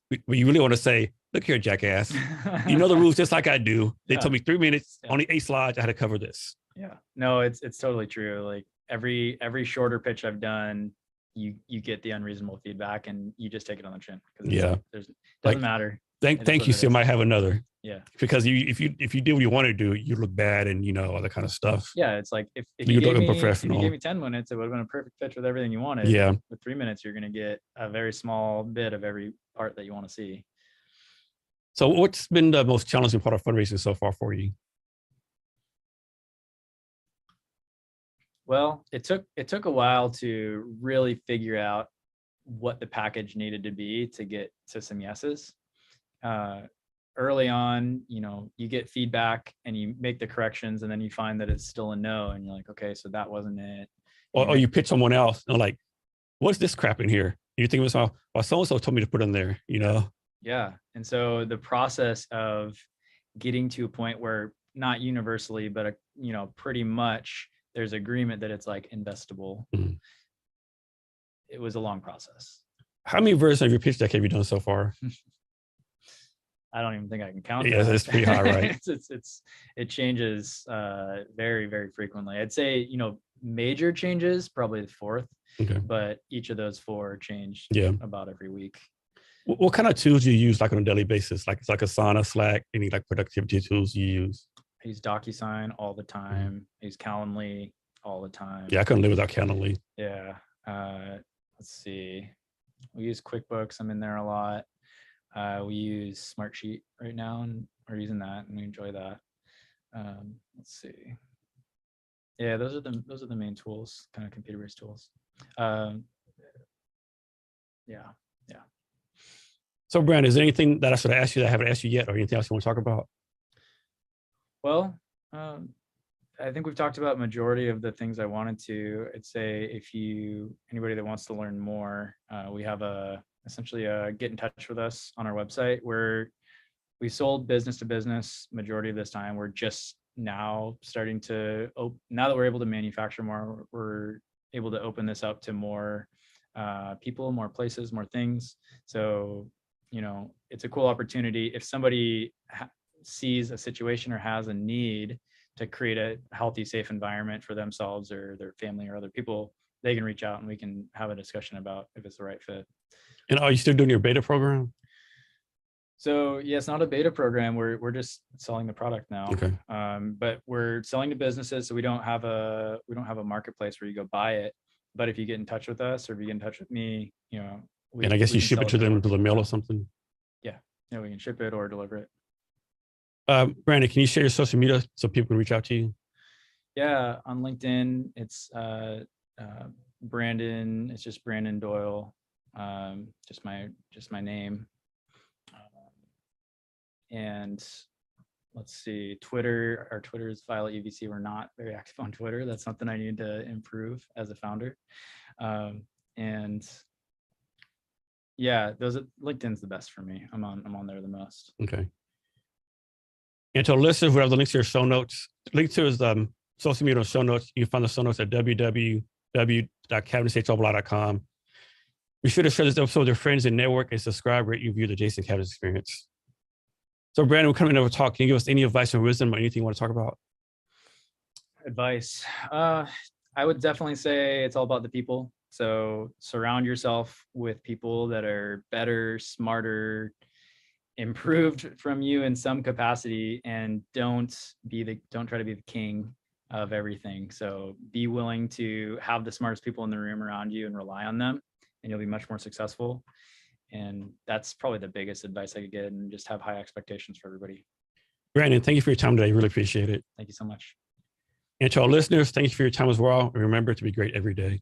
But you really want to say, look here, jackass. You know the rules just like I do. They told me 3 minutes, only 8 slides. I had to cover this. Yeah. No, it's totally true. Like every shorter pitch I've done, you get the unreasonable feedback and you just take it on the chin. Doesn't matter. Thank you, Sim. I have another. Yeah. Because if you do what you want to do, you look bad and all that kind of stuff. Yeah. It's like if you gave me, professional. If you gave me 10 minutes, it would have been a perfect pitch with everything you wanted. Yeah. With 3 minutes, you're going to get a very small bit of every part that you want to see. So what's been the most challenging part of fundraising so far for you? Well, it took a while to really figure out what the package needed to be to get to some yeses. Early on, you get feedback and you make the corrections and then you find that it's still a no. And you're like, okay, so that wasn't it. Or you pitch someone else and like, what's this crap in here? And you think to yourself, well, so-and-so told me to put in there, Yeah. And so the process of getting to a point where not universally, but, pretty much there's agreement that it's like investable. It was a long process. How many versions of your pitch deck have you done so far? I don't even think I can count. Yeah, it's pretty high, right? It changes very, very frequently. I'd say, major changes, probably the 4th, but each of those 4 change about every week. What kind of tools do you use like on a daily basis? Like it's like Asana, Slack, any like productivity tools you use? I use DocuSign all the time. I use Calendly all the time. Yeah, I couldn't live without Calendly. Yeah. Let's see. We use QuickBooks. I'm in there a lot. We use Smartsheet right now and we're using that and we enjoy that. Let's see. Yeah, those are the main tools, kind of computer-based tools. Yeah. So Branden, is there anything that I should ask you that I haven't asked you yet or anything else you want to talk about? Well, I think we've talked about majority of the things I wanted to. I'd say anybody that wants to learn more, we have essentially get in touch with us on our website where we sold business to business majority of this time. We're just now starting to, now that we're able to manufacture more, we're able to open this up to more people, more places, more things. So, it's a cool opportunity. If somebody sees a situation or has a need to create a healthy, safe environment for themselves or their family or other people, they can reach out and we can have a discussion about if it's the right fit. And are you still doing your beta program? So yeah, it's not a beta program. We're just selling the product now. Okay. But we're selling to businesses, so we don't have a marketplace where you go buy it. But if you get in touch with us or if you get in touch with me, and I guess you ship it to them to the mail or something. Yeah, we can ship it or deliver it. Branden, can you share your social media so people can reach out to you? Yeah, on LinkedIn, it's Branden. It's just Branden Doyle. Just my name. And let's see, Twitter. Our Twitter is Violett UVC. We're not very active on Twitter. That's something I need to improve as a founder. And yeah, LinkedIn's the best for me. I'm on there the most. Okay. And to listeners, we have the links to your show notes. Link to his social media show notes. You can find the show notes at www.cabinetshobli.com. Be sure to share this episode with your friends and network and subscribe, rate, review the Jason Cabinet Experience. So Branden, we're coming over to talk. Can you give us any advice or wisdom or anything you want to talk about? Advice. I would definitely say it's all about the people. So surround yourself with people that are better, smarter, improved from you in some capacity, and don't try to be the king of everything. So be willing to have the smartest people in the room around you and rely on them, and you'll be much more successful. And that's probably the biggest advice I could get, and just have high expectations for everybody. Branden, thank you for your time today. Really appreciate it. Thank you so much. And to our listeners, thank you for your time as well. And remember to be great every day.